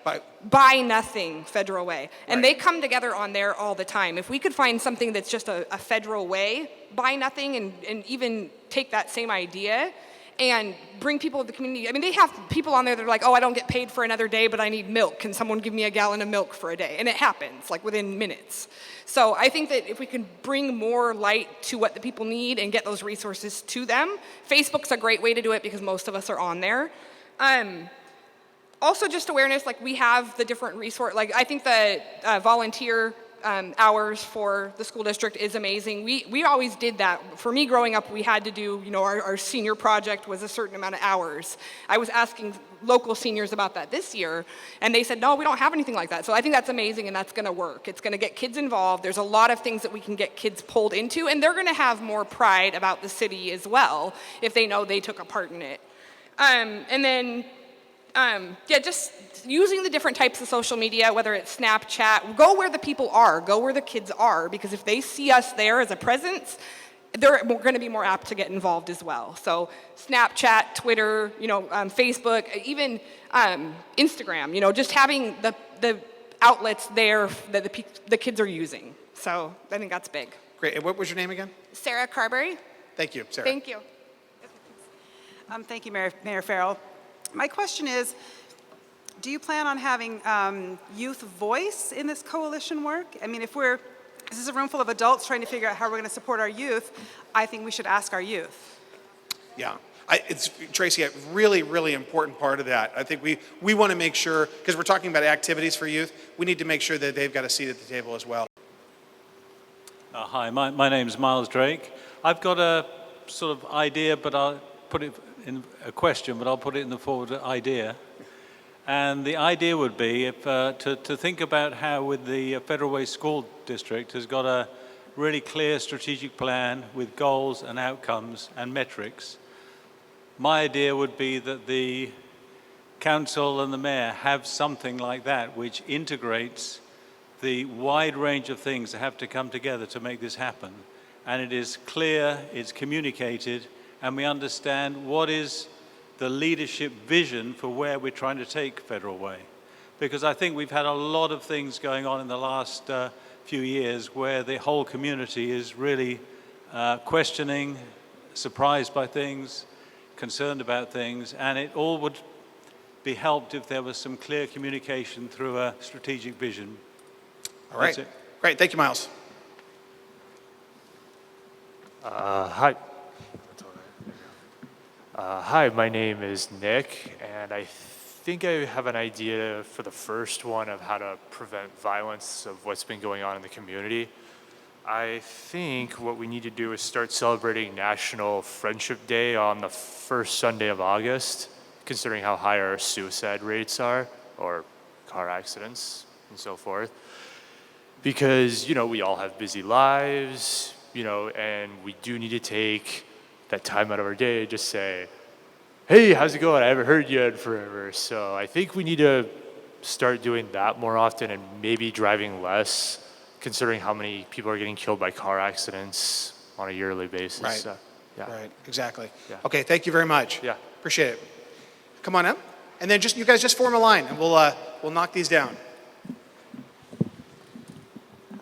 Buy Nothing Federal Way. And they come together on there all the time. If we could find something that's just a federal way, buy nothing, and even take that same idea and bring people to the community. I mean, they have people on there that are like, oh, I don't get paid for another day, but I need milk. Can someone give me a gallon of milk for a day? And it happens, like within minutes. So I think that if we can bring more light to what the people need and get those resources to them, Facebook's a great way to do it because most of us are on there. Also just awareness, like we have the different resource, like I think the volunteer hours for the school district is amazing. We always did that. For me growing up, we had to do, our senior project was a certain amount of hours. I was asking local seniors about that this year, and they said, no, we don't have anything like that. So I think that's amazing, and that's going to work. It's going to get kids involved. There's a lot of things that we can get kids pulled into, and they're going to have more pride about the city as well if they know they took a part in it. And then just using the different types of social media, whether it's Snapchat, go where the people are, go where the kids are, because if they see us there as a presence, they're going to be more apt to get involved as well. So Snapchat, Twitter, Facebook, even Instagram, just having the outlets there that the kids are using. So I think that's big. Great. And what was your name again? Sarah Carberry. Thank you, Sarah. Thank you. Thank you, Mayor Farrell. My question is, do you plan on having youth voice in this coalition work? I mean, this is a room full of adults trying to figure out how we're going to support our youth. I think we should ask our youth. Yeah. It's, Tracy, a really, really important part of that. I think we want to make sure, because we're talking about activities for youth, we need to make sure that they've got a seat at the table as well. Hi, my name's Miles Drake. I've got a sort of idea, but I'll put it in a question, but I'll put it in the forward idea. And the idea would be if, to think about how with the Federal Way School District has got a really clear strategic plan with goals and outcomes and metrics. My idea would be that the council and the mayor have something like that which integrates the wide range of things that have to come together to make this happen. And it is clear, it's communicated, and we understand what is the leadership vision for where we're trying to take Federal Way. Because I think we've had a lot of things going on in the last few years where the whole community is really questioning, surprised by things, concerned about things, and it all would be helped if there was some clear communication through a strategic vision. All right. That's it. Great. Thank you, Miles. Hi. Hi, my name is Nick, and I think I have an idea for the first one of how to prevent violence of what's been going on in the community. I think what we need to do is start celebrating National Friendship Day on the first Sunday of August, considering how high our suicide rates are, or car accidents, and so forth. because, we all have busy lives, and we do need to take that time out of our day to just say, hey, how's it going? I haven't heard you in forever. So I think we need to start doing that more often and maybe driving less, considering how many people are getting killed by car accidents on a yearly basis. Right. So, yeah. Right, exactly. Yeah. Okay, thank you very much. Yeah. Appreciate it. Come on up. And then you guys just form a line and we'll knock these down.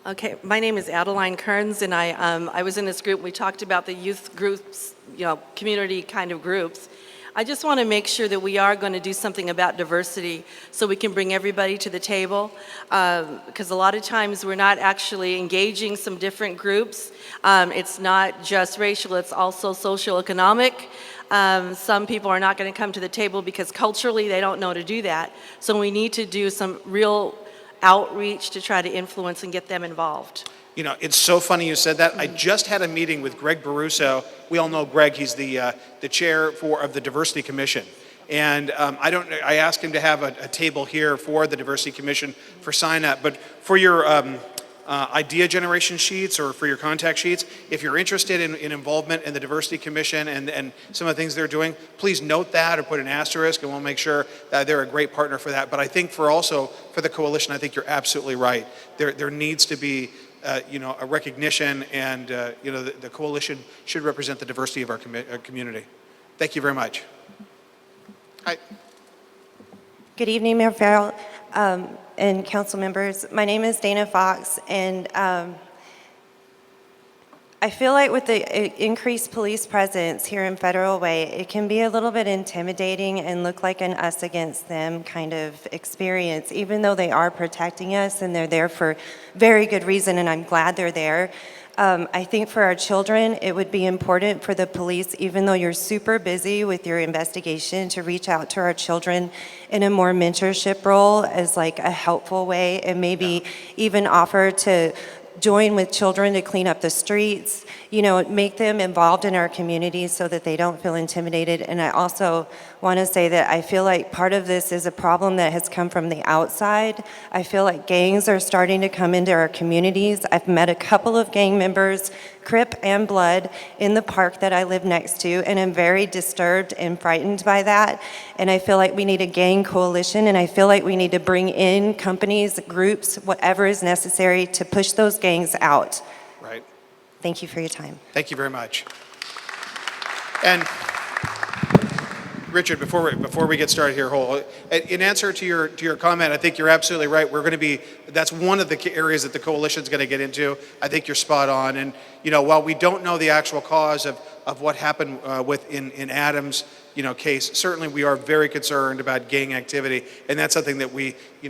Okay, my name is Adeline Kearns, and I was in this group. We talked about the youth groups, community kind of groups. I just want to make sure that we are going to do something about diversity so we can bring everybody to the table, because a lot of times we're not actually engaging some different groups. It's not just racial, it's also socioeconomic. Some people are not going to come to the table because culturally they don't know to do that. So we need to do some real outreach to try to influence and get them involved. It's so funny you said that. I just had a meeting with Greg Baruso. We all know Greg. He's the chair of the Diversity Commission. And I asked him to have a table here for the Diversity Commission for sign up. But for your idea generation sheets or for your contact sheets, if you're interested in involvement in the Diversity Commission and some of the things they're doing, please note that or put an asterisk, and we'll make sure that they're a great partner for that. But I think for the coalition, I think you're absolutely right. There needs to be a recognition, and the coalition should represent the diversity of our community. Thank you very much. Hi. Good evening, Mayor Farrell and council members. My name is Dana Fox, and I feel like with the increased police presence here in Federal Way, it can be a little bit intimidating and look like an us against them kind of experience, even though they are protecting us and they're there for very good reason, and I'm glad they're there. I think for our children, it would be important for the police, even though you're super busy with your investigation, to reach out to our children in a more mentorship role as like a helpful way, and maybe even offer to join with children to clean up the streets, make them involved in our communities so that they don't feel intimidated. And I also want to say that I feel like part of this is a problem that has come from the outside. I feel like gangs are starting to come into our communities. I've met a couple of gang members, Crip and Blood, in the park that I live next to, and I'm very disturbed and frightened by that. And I feel like we need a gang coalition, and I feel like we need to bring in companies, groups, whatever is necessary to push those gangs out. Right. Thank you for your time. Thank you very much. And Richard, before we get started here, in answer to your comment, I think you're absolutely right. That's one of the areas that the coalition's going to get into. I think you're spot on. And while we don't know the actual cause of what happened in Adam's case, certainly we are very concerned about gang activity, and that's something that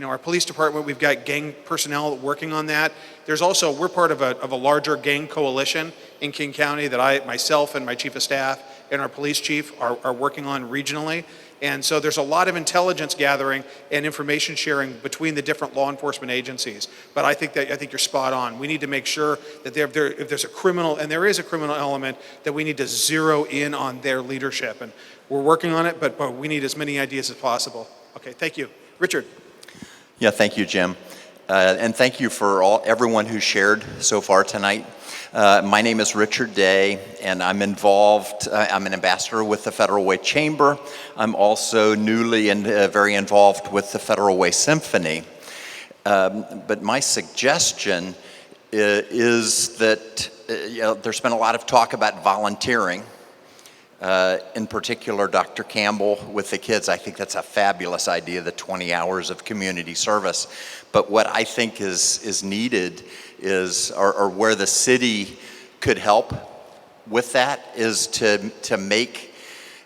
our police department, we've got gang personnel working on that. We're part of a larger gang coalition in King County that myself and my chief of staff and our police chief are working on regionally. And so there's a lot of intelligence gathering and information sharing between the different law enforcement agencies. But I think you're spot on. We need to make sure that if there's a criminal, and there is a criminal element, that we need to zero in on their leadership. And we're working on it, but we need as many ideas as possible. Okay, thank you. Richard. Yeah, thank you, Jim. And thank you for everyone who shared so far tonight. My name is Richard Day, and I'm involved. I'm an ambassador with the Federal Way Chamber. I'm also newly and very involved with the Federal Way Symphony. But my suggestion is that there's been a lot of talk about volunteering. In particular, Dr. Campbell with the kids, I think that's a fabulous idea, the 20 hours of community service. But what I think is needed or where the city could help with that is to make,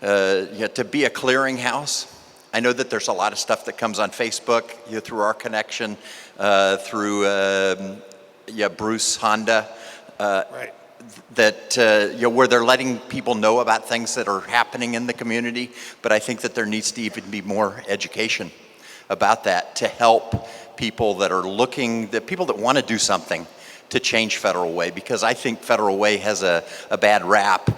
to be a clearinghouse. I know that there's a lot of stuff that comes on Facebook through our connection, through Bruce Honda. Right. That where they're letting people know about things that are happening in the community, but I think that there needs to even be more education about that to help people that are people that want to do something to change Federal Way, because I think Federal Way has a bad rap,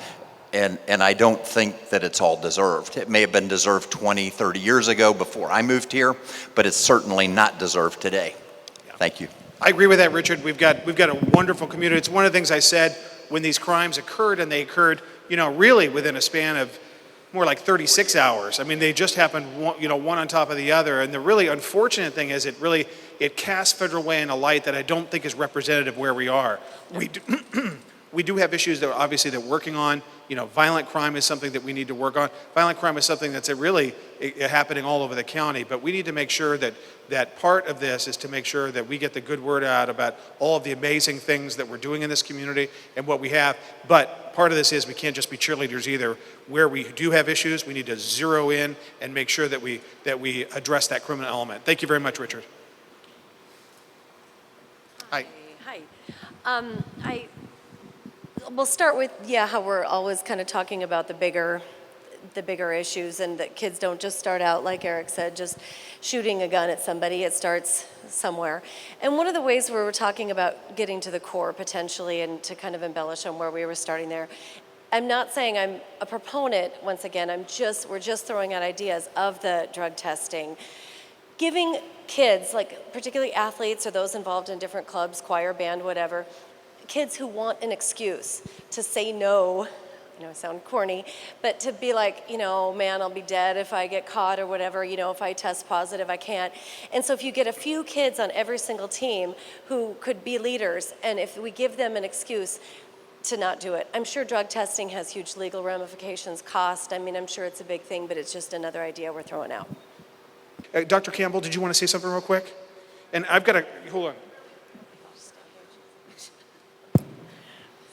and I don't think that it's all deserved. It may have been deserved 20, 30 years ago before I moved here, but it's certainly not deserved today. Yeah. Thank you. I agree with that, Richard. We've got a wonderful community. It's one of the things I said when these crimes occurred, and they occurred, really within a span of more like 36 hours. I mean, they just happened, one on top of the other. And the really unfortunate thing is it casts Federal Way in a light that I don't think is representative where we are. We do have issues that obviously they're working on. Violent crime is something that we need to work on. Violent crime is something that's really happening all over the county, but we need to make sure that part of this is to make sure that we get the good word out about all of the amazing things that we're doing in this community and what we have. But part of this is we can't just be cheerleaders either. Where we do have issues, we need to zero in and make sure that we address that criminal element. Thank you very much, Richard. Hi. Hi. We'll start with, how we're always kind of talking about the bigger issues, and that kids don't just start out, like Eric said, just shooting a gun at somebody. It starts somewhere. And one of the ways we were talking about getting to the core potentially, and to kind of embellish on where we were starting there, I'm not saying I'm a proponent, once again, we're just throwing out ideas of the drug testing. Giving kids, like particularly athletes or those involved in different clubs, choir, band, whatever, kids who want an excuse to say no, I sound corny, but to be like, man, I'll be dead if I get caught or whatever, if I test positive, I can't. And so if you get a few kids on every single team who could be leaders, and if we give them an excuse to not do it, I'm sure drug testing has huge legal ramifications, cost, I'm sure it's a big thing, but it's just another idea we're throwing out. Dr. Campbell, did you want to say something real quick? And hold on.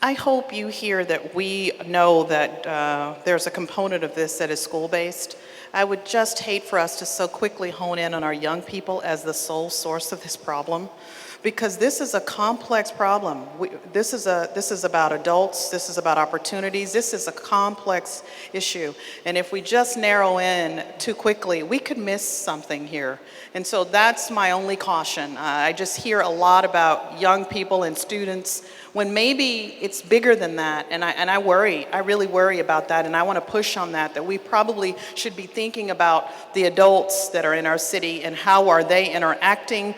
I hope you hear that we know that there's a component of this that is school-based. I would just hate for us to so quickly hone in on our young people as the sole source of this problem, because this is a complex problem. This is about adults, this is about opportunities, this is a complex issue. And if we just narrow in too quickly, we could miss something here. And so that's my only caution. I just hear a lot about young people and students when maybe it's bigger than that, and I worry, I really worry about that, and I want to push on that we probably should be thinking about the adults that are in our city and how are they interacting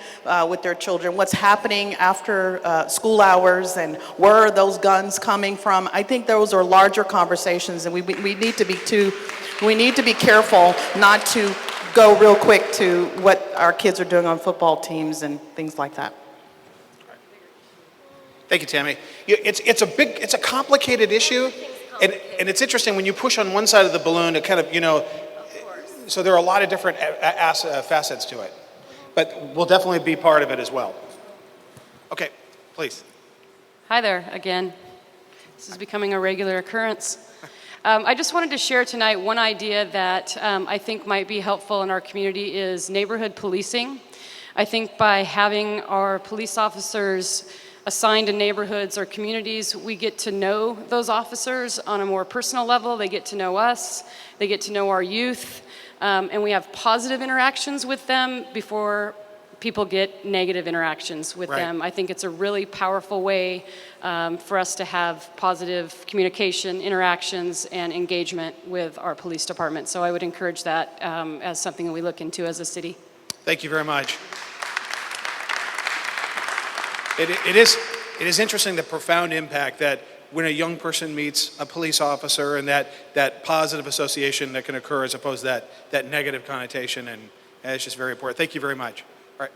with their children, what's happening after school hours, and where are those guns coming from. I think those are larger conversations, and we need to be careful not to go real quick to what our kids are doing on football teams and things like that. Thank you, Tammy. It's a complicated issue, and it's interesting when you push on one side of the balloon, it kind of, so there are a lot of different facets to it, but we'll definitely be part of it as well. Okay, please. Hi there again. This is becoming a regular occurrence. I just wanted to share tonight one idea that I think might be helpful in our community is neighborhood policing. I think by having our police officers assigned to neighborhoods or communities, we get to know those officers on a more personal level. They get to know us, they get to know our youth, and we have positive interactions with them before people get negative interactions with them. I think it's a really powerful way for us to have positive communication, interactions, and engagement with our police department. So I would encourage that as something that we look into as a city. Thank you very much. It is interesting the profound impact that when a young person meets a police officer and that positive association that can occur as opposed to that negative connotation, and it's just very important. Thank you very much. All right.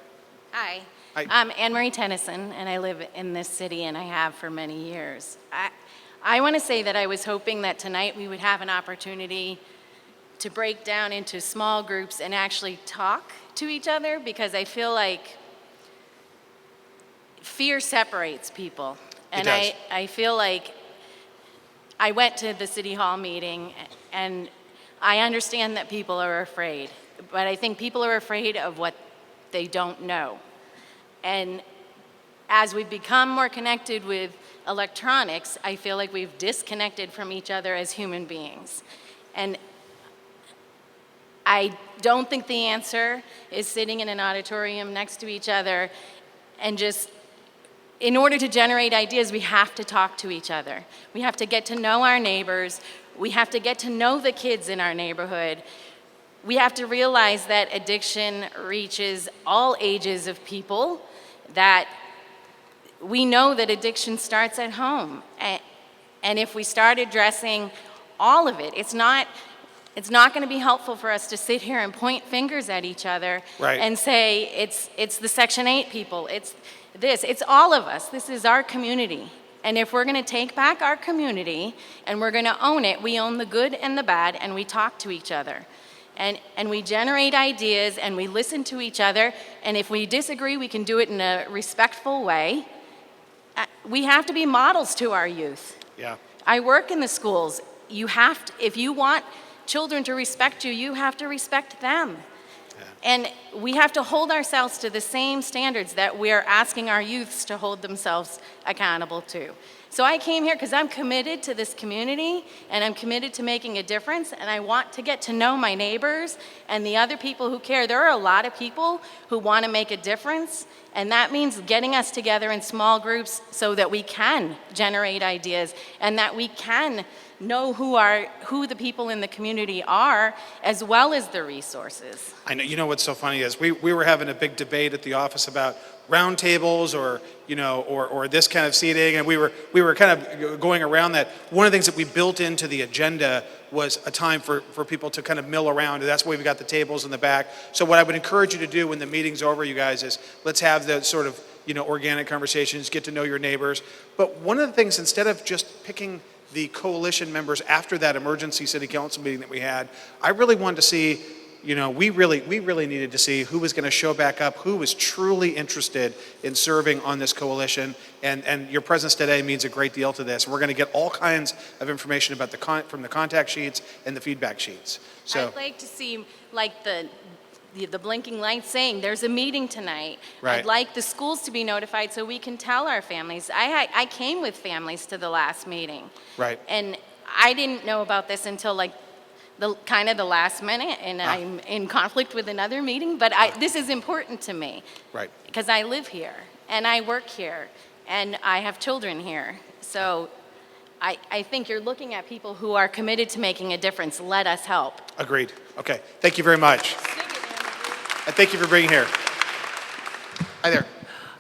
Hi. Hi. I'm Anne-Marie Tennyson, and I live in this city, and I have for many years. I want to say that I was hoping that tonight we would have an opportunity to break down into small groups and actually talk to each other, because I feel like fear separates people. And I feel like I went to the City Hall meeting, and I understand that people are afraid, but I think people are afraid of what they don't know. And as we've become more connected with electronics, I feel like we've disconnected from each other as human beings. And I don't think the answer is sitting in an auditorium next to each other and just, in order to generate ideas, we have to talk to each other. We have to get to know our neighbors. We have to get to know the kids in our neighborhood. We have to realize that addiction reaches all ages of people, that we know that addiction starts at home. And if we start addressing all of it, it's not going to be helpful for us to sit here and point fingers at each other and say it's the Section 8 people, it's all of us. This is our community. And if we're going to take back our community and we're going to own it, we own the good and the bad, and we talk to each other. And we generate ideas and we listen to each other. And if we disagree, we can do it in a respectful way. We have to be models to our youth. Yeah. I work in the schools. You have to, if you want children to respect you, you have to respect them. And we have to hold ourselves to the same standards that we are asking our youths to hold themselves accountable to. So I came here because I'm committed to this community and I'm committed to making a difference, and I want to get to know my neighbors and the other people who care. There are a lot of people who want to make a difference, and that means getting us together in small groups so that we can generate ideas and that we can know who the people in the community are, as well as the resources. I know. You know what's so funny is we were having a big debate at the office about roundtables or this kind of seating, and we were kind of going around that. One of the things that we built into the agenda was a time for people to kind of mill around, and that's why we've got the tables in the back. So what I would encourage you to do when the meeting's over, you guys, is let's have the sort of organic conversations, get to know your neighbors. But one of the things, instead of just picking the coalition members after that emergency city council meeting that we had, I really wanted to see, we really needed to see who was going to show back up, who was truly interested in serving on this coalition, and your presence today means a great deal to this. We're going to get all kinds of information about from the contact sheets and the feedback sheets. So I'd like to see the blinking lights saying there's a meeting tonight. Right. I'd like the schools to be notified so we can tell our families. I came with families to the last meeting. Right. And I didn't know about this until the last minute, and I'm in conflict with another meeting, but this is important to me. Right. Because I live here and I work here and I have children here. So I think you're looking at people who are committed to making a difference. Let us help. Agreed. Okay. Thank you very much. And thank you for being here. Hi there.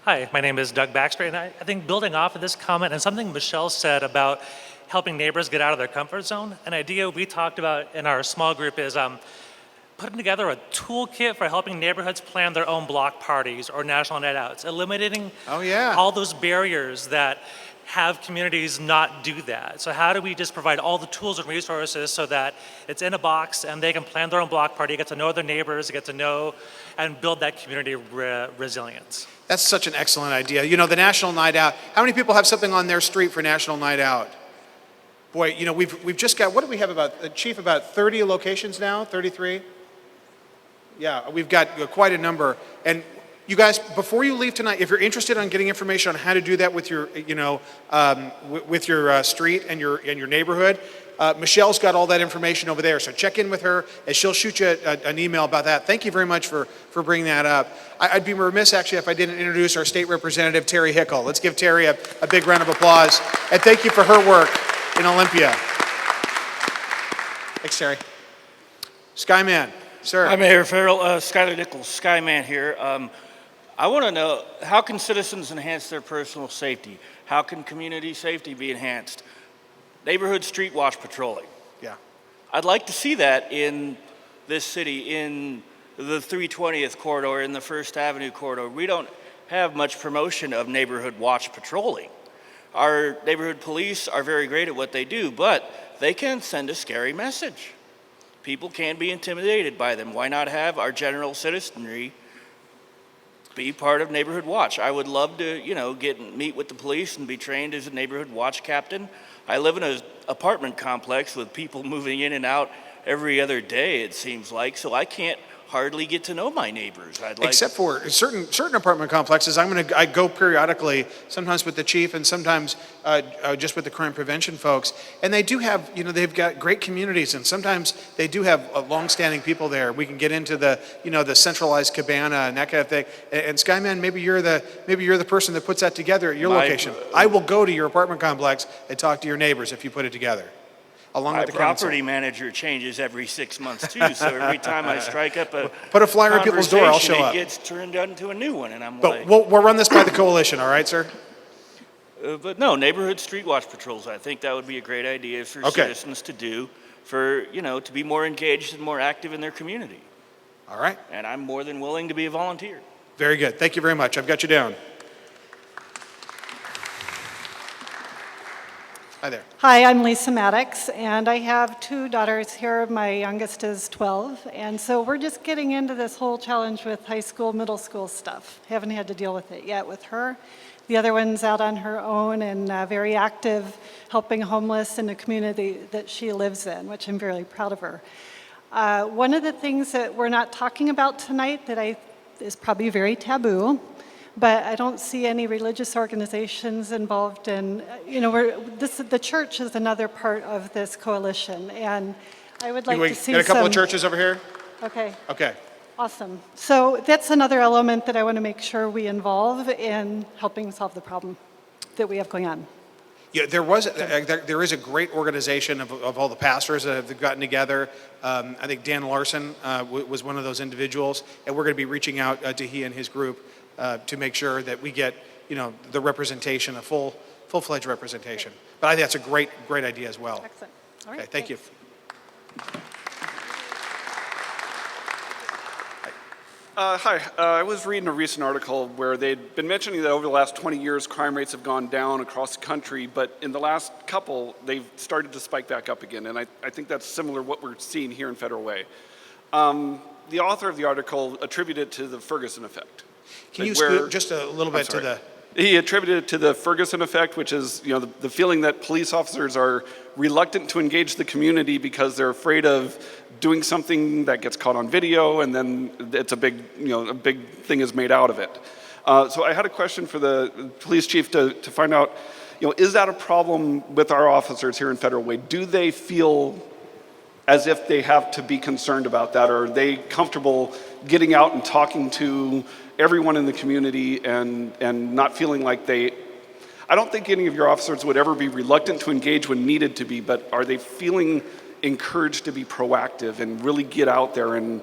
Hi, my name is Doug Baxter, and I think building off of this comment and something Michelle said about helping neighbors get out of their comfort zone, an idea we talked about in our small group is putting together a toolkit for helping neighborhoods plan their own block parties or national night outs, eliminating all those barriers that have communities not do that. So how do we just provide all the tools and resources so that it's in a box and they can plan their own block party, get to know their neighbors, get to know and build that community resilience? That's such an excellent idea. The National Night Out, how many people have something on their street for National Night Out? Boy, we've just got, what do we have Chief, about 30 locations now, 33? Yeah, we've got quite a number. And you guys, before you leave tonight, if you're interested in getting information on how to do that with your, with your street and your neighborhood, Michelle's got all that information over there. So check in with her, and she'll shoot you an email about that. Thank you very much for bringing that up. I'd be remiss, actually, if I didn't introduce our state representative, Terry Hickel. Let's give Terry a big round of applause, and thank you for her work in Olympia. Thanks, Terry. Skyman, sir. Hi, Mayor Farrell. Skyler Nichols, Skyman here. I want to know, how can citizens enhance their personal safety? How can community safety be enhanced? Neighborhood street watch patrolling. Yeah. I'd like to see that in this city, in the 320th corridor, in the First Avenue corridor. We don't have much promotion of neighborhood watch patrolling. Our neighborhood police are very great at what they do, but they can send a scary message. People can be intimidated by them. Why not have our general citizenry be part of neighborhood watch? I would love to, meet with the police and be trained as a neighborhood watch captain. I live in an apartment complex with people moving in and out every other day, it seems like, so I can't hardly get to know my neighbors. Except for certain apartment complexes, I go periodically, sometimes with the chief and sometimes just with the crime prevention folks, and they do have, they've got great communities, and sometimes they do have long-standing people there. We can get into the, the centralized cabana and that kind of thing. And Skyman, maybe you're the person that puts that together at your location. I will go to your apartment complex and talk to your neighbors if you put it together. My property manager changes every 6 months too, so every time I strike up put a flyer at people's door, I'll show up. It gets turned into a new one, and We'll run this by the coalition, all right, sir? But no, neighborhood street watch patrols, I think that would be a great idea for citizens to do, for, to be more engaged and more active in their community. All right. And I'm more than willing to be a volunteer. Very good. Thank you very much. I've got you down. Hi there. Hi, I'm Lisa Maddox, and I have 2 daughters here. My youngest is 12, and so we're just getting into this whole challenge with high school, middle school stuff. Haven't had to deal with it yet with her. The other one's out on her own and very active, helping homeless in the community that she lives in, which I'm very proud of her. One of the things that we're not talking about tonight that is probably very taboo, but I don't see any religious organizations involved in, the church is another part of this coalition, and I would like to see got a couple of churches over here? Okay. Okay. Awesome. So that's another element that I want to make sure we involve in helping solve the problem that we have going on. Yeah, there is a great organization of all the pastors that have gotten together. I think Dan Larson was one of those individuals, and we're going to be reaching out to he and his group to make sure that we get, the representation, a full-fledged representation. But I think that's a great idea as well. Excellent. All right. Okay, thank you. Hi, I was reading a recent article where they'd been mentioning that over the last 20 years, crime rates have gone down across the country, but in the last couple, they've started to spike back up again, and I think that's similar to what we're seeing here in Federal Way. The author of the article attributed it to the Ferguson effect. Can you scoot just a little bit to the... He attributed it to the Ferguson effect, which is, the feeling that police officers are reluctant to engage the community because they're afraid of doing something that gets caught on video, and then it's a big thing is made out of it. So I had a question for the police chief to find out, is that a problem with our officers here in Federal Way? Do they feel as if they have to be concerned about that, or are they comfortable getting out and talking to everyone in the community and not feeling like I don't think any of your officers would ever be reluctant to engage when needed to be, but are they feeling encouraged to be proactive and really get out there and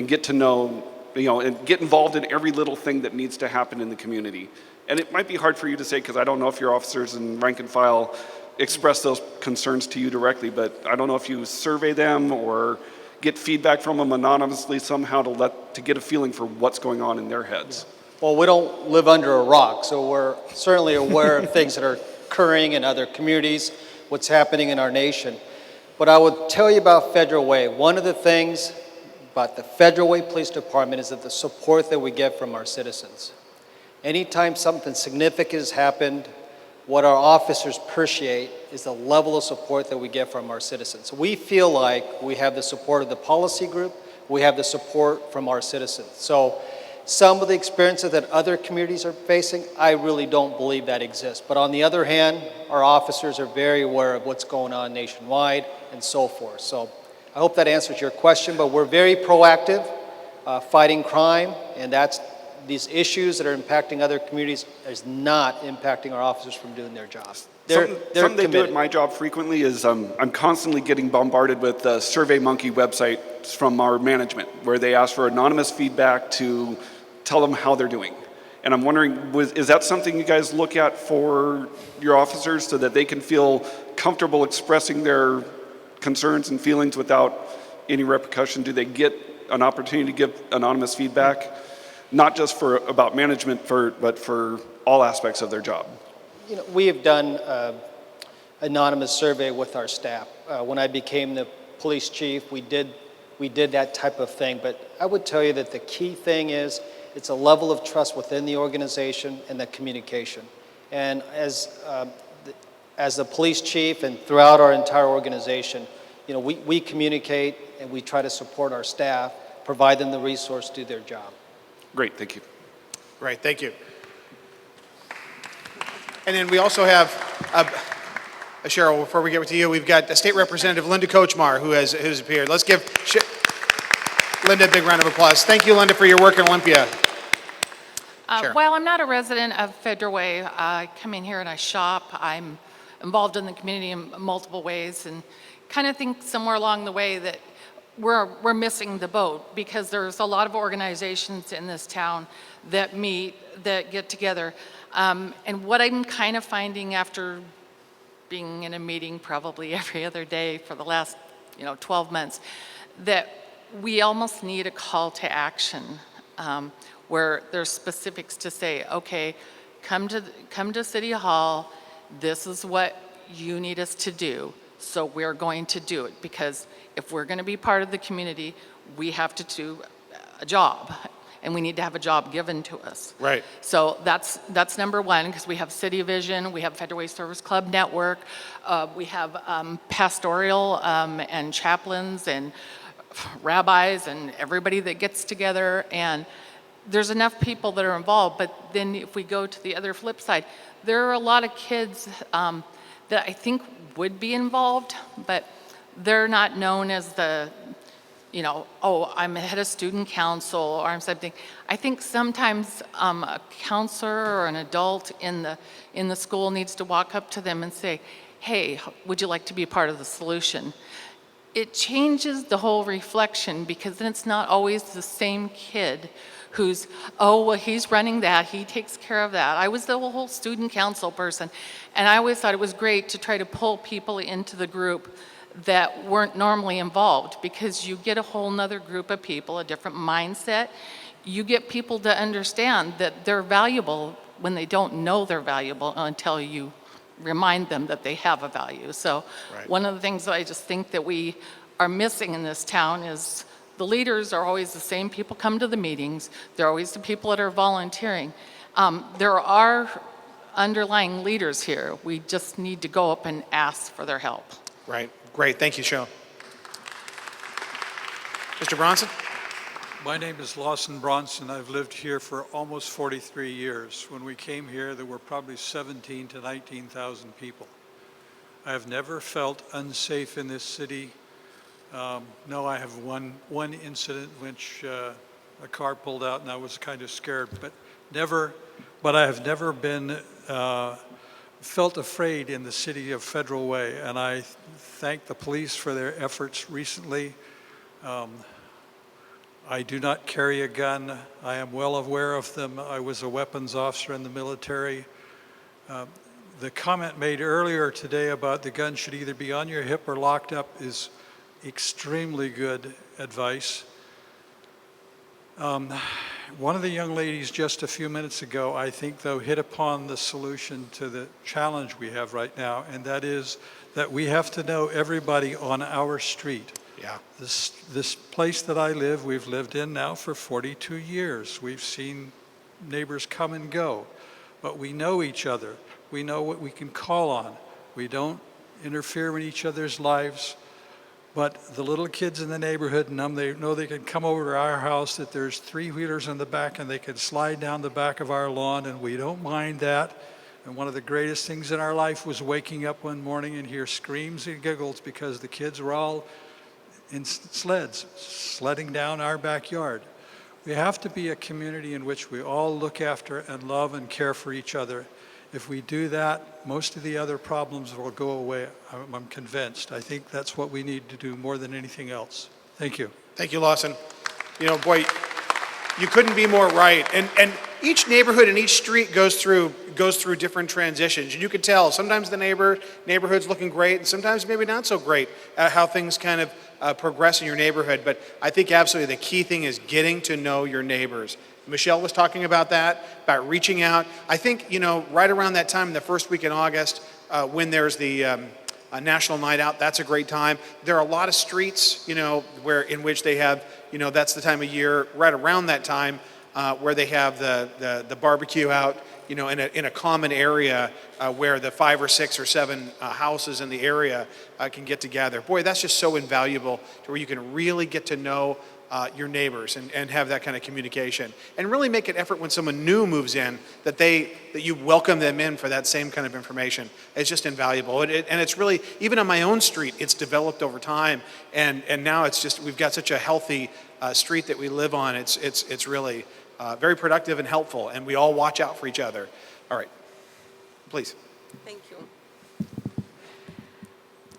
get to know, and get involved in every little thing that needs to happen in the community? And it might be hard for you to say, because I don't know if your officers in rank and file express those concerns to you directly, but I don't know if you survey them or get feedback from them anonymously somehow to get a feeling for what's going on in their heads. Well, we don't live under a rock, so we're certainly aware of things that are occurring in other communities, what's happening in our nation. But I would tell you about Federal Way. One of the things about the Federal Way Police Department is that the support that we get from our citizens. Anytime something significant has happened, what our officers appreciate is the level of support that we get from our citizens. We feel like we have the support of the policy group, we have the support from our citizens. So some of the experiences that other communities are facing, I really don't believe that exists. But on the other hand, our officers are very aware of what's going on nationwide and so forth. So I hope that answers your question, but we're very proactive fighting crime, and these issues that are impacting other communities is not impacting our officers from doing their jobs. Something they do at my job frequently is I'm constantly getting bombarded with the SurveyMonkey website from our management, where they ask for anonymous feedback to tell them how they're doing. And I'm wondering, is that something you guys look at for your officers so that they can feel comfortable expressing their concerns and feelings without any repercussion? Do they get an opportunity to give anonymous feedback? Not just about management, but for all aspects of their job. We have done anonymous survey with our staff. When I became the police chief, we did that type of thing. But I would tell you that the key thing is it's a level of trust within the organization and the communication. And as the police chief and throughout our entire organization, we communicate and we try to support our staff, provide them the resource to do their job. Great, thank you. Great, thank you. And then we also have, Cheryl, before we get to you, we've got State Representative Linda Kochmar who's appeared. Let's give Linda a big round of applause. Thank you, Linda, for your work in Olympia. While I'm not a resident of Federal Way, I come in here and I shop. I'm involved in the community in multiple ways and kind of think somewhere along the way that we're missing the boat because there's a lot of organizations in this town that meet, that get together. And what I'm kind of finding after being in a meeting probably every other day for the last 12 months, that we almost need a call to action where there's specifics to say, okay, come to City Hall, this is what you need us to do, so we're going to do it. Because if we're going to be part of the community, we have to do a job, and we need to have a job given to us. Right. So that's number one, because we have City Vision, we have Federal Way Service Club Network, we have pastoral and chaplains and rabbis and everybody that gets together, and there's enough people that are involved. But then if we go to the other flip side, there are a lot of kids that I think would be involved, but they're not known as the, oh, I'm head of student council or I'm something. I think sometimes a counselor or an adult in the school needs to walk up to them and say, hey, would you like to be a part of the solution? It changes the whole reflection, because then it's not always the same kid who's, oh, well, he's running that, he takes care of that. I was the whole student council person, and I always thought it was great to try to pull people into the group that weren't normally involved, because you get a whole nother group of people, a different mindset. You get people to understand that they're valuable when they don't know they're valuable until you remind them that they have a value. So one of the things that I just think that we are missing in this town is the leaders are always the same people come to the meetings. They're always the people that are volunteering. There are underlying leaders here. We just need to go up and ask for their help. Right. Great. Thank you, Cheryl. Mr. Bronson? My name is Lawson Bronson. I've lived here for almost 43 years. When we came here, there were probably 17 to 19,000 people. I have never felt unsafe in this city. No, I have one incident in which a car pulled out and I was kind of scared, but I have never been felt afraid in the city of Federal Way, and I thank the police for their efforts recently. I do not carry a gun. I am well aware of them. I was a weapons officer in the military. The comment made earlier today about the gun should either be on your hip or locked up is extremely good advice. One of the young ladies just a few minutes ago, I think, though, hit upon the solution to the challenge we have right now, and that is that we have to know everybody on our street. Yeah. This place that I live, we've lived in now for 42 years. We've seen neighbors come and go, but we know each other. We know what we can call on. We don't interfere in each other's lives, but the little kids in the neighborhood they know they can come over to our house, that there's three-wheelers in the back and they can slide down the back of our lawn, and we don't mind that. And one of the greatest things in our life was waking up one morning and hear screams and giggles because the kids were all in sleds, sledding down our backyard. We have to be a community in which we all look after and love and care for each other. If we do that, most of the other problems will go away, I'm convinced. I think that's what we need to do more than anything else. Thank you. Thank you, Lawson. Boy, you couldn't be more right. And each neighborhood and each street goes through different transitions. And you can tell sometimes the neighborhood's looking great, and sometimes maybe not so great at how things kind of progress in your neighborhood. But I think absolutely the key thing is getting to know your neighbors. Michelle was talking about that, about reaching out. I think, right around that time, the first week in August, when there's the National Night Out, that's a great time. There are a lot of streets, in which they have, that's the time of year, right around that time, where they have the barbecue out, in a common area where the 5 or 6 or 7 houses in the area can get together. Boy, that's just so invaluable to where you can really get to know your neighbors and have that kind of communication, and really make an effort when someone new moves in that you welcome them in for that same kind of information. It's just invaluable, and it's really, even on my own street, it's developed over time, and now it's just, we've got such a healthy street that we live on. It's really very productive and helpful, and we all watch out for each other. All right, please. Thank you.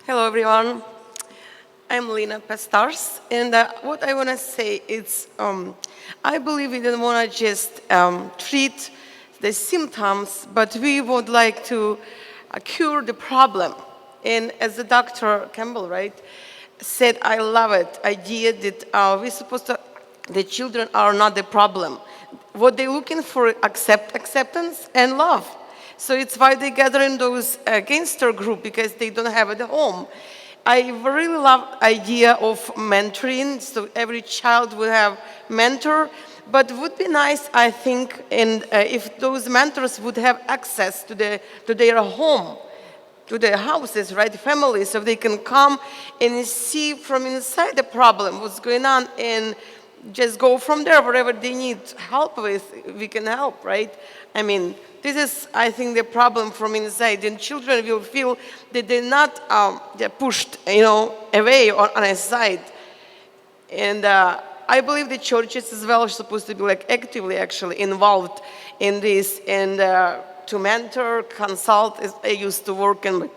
Hello, everyone. I'm Lena Pastars, and what I want to say is I believe we don't want to just treat the symptoms, but we would like to cure the problem. And as the Dr. Campbell, right, said, I love it, idea that we're supposed to, the children are not the problem. What they're looking for, acceptance and love. So it's why they gather in those gangster group, because they don't have it at home. I really love idea of mentoring, so every child will have mentor, but it would be nice, I think, and if those mentors would have access to their home, to their houses, right, families, so they can come and see from inside the problem, what's going on, and just go from there, wherever they need help with, we can help, right? I mean, this is, I think, the problem from inside, and children will feel that they're not they're pushed, away or on a side. And I believe the churches as well are supposed to be like actively actually involved in this, and to mentor, consult. I used to work in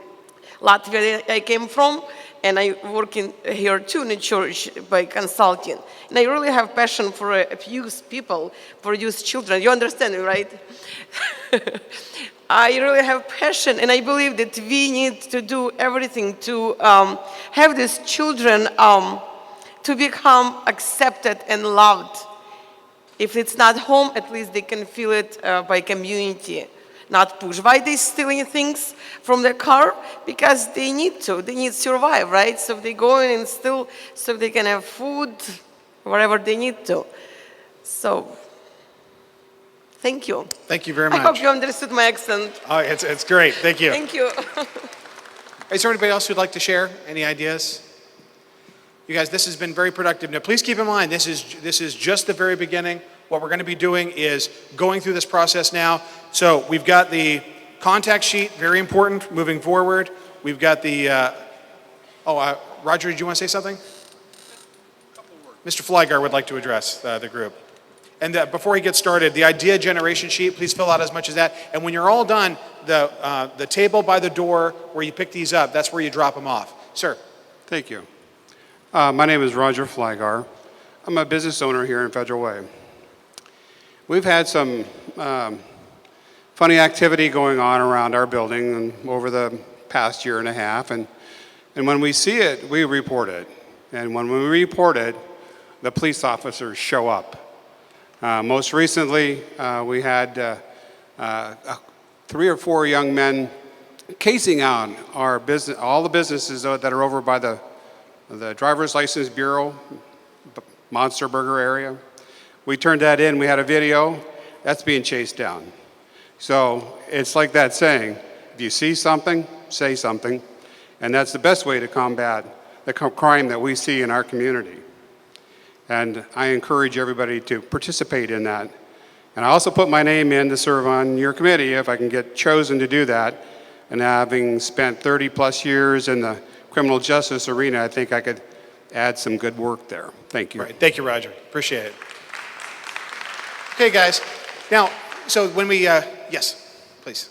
Latvia I came from, and I work here too in the church by consulting. And I really have passion for youth people, for youth children. You understand me, right? I really have passion, and I believe that we need to do everything to have these children to become accepted and loved. If it's not home, at least they can feel it by community, not push. Why they stealing things from their car? Because they need to. They need to survive, right? So they go in and steal so they can have food, whatever they need to. So, thank you. Thank you very much. I hope you understood my accent. Oh, it's great. Thank you. Thank you. Is there anybody else who'd like to share any ideas? You guys, this has been very productive. Now, please keep in mind, this is just the very beginning. What we're going to be doing is going through this process now. So we've got the contact sheet, very important, moving forward. We've got the, Roger, did you want to say something? Mr. Flygar would like to address the group. And before he gets started, the idea generation sheet, please fill out as much as that. And when you're all done, the table by the door where you pick these up, that's where you drop them off. Sir. Thank you. My name is Roger Flygar. I'm a business owner here in Federal Way. We've had some funny activity going on around our building over the past year and a half, and when we see it, we report it. And when we report it, the police officers show up. Most recently, we had 3 or 4 young men casing out our business, all the businesses that are over by the Driver's License Bureau, Monster Burger area. We turned that in, we had a video, that's being chased down. So it's like that saying, if you see something, say something, and that's the best way to combat the crime that we see in our community. And I encourage everybody to participate in that. And I also put my name in to serve on your committee if I can get chosen to do that. And having spent 30 plus years in the criminal justice arena, I think I could add some good work there. Thank you. Right. Thank you, Roger. Appreciate it. Okay, guys. Now, so when we, yes, please.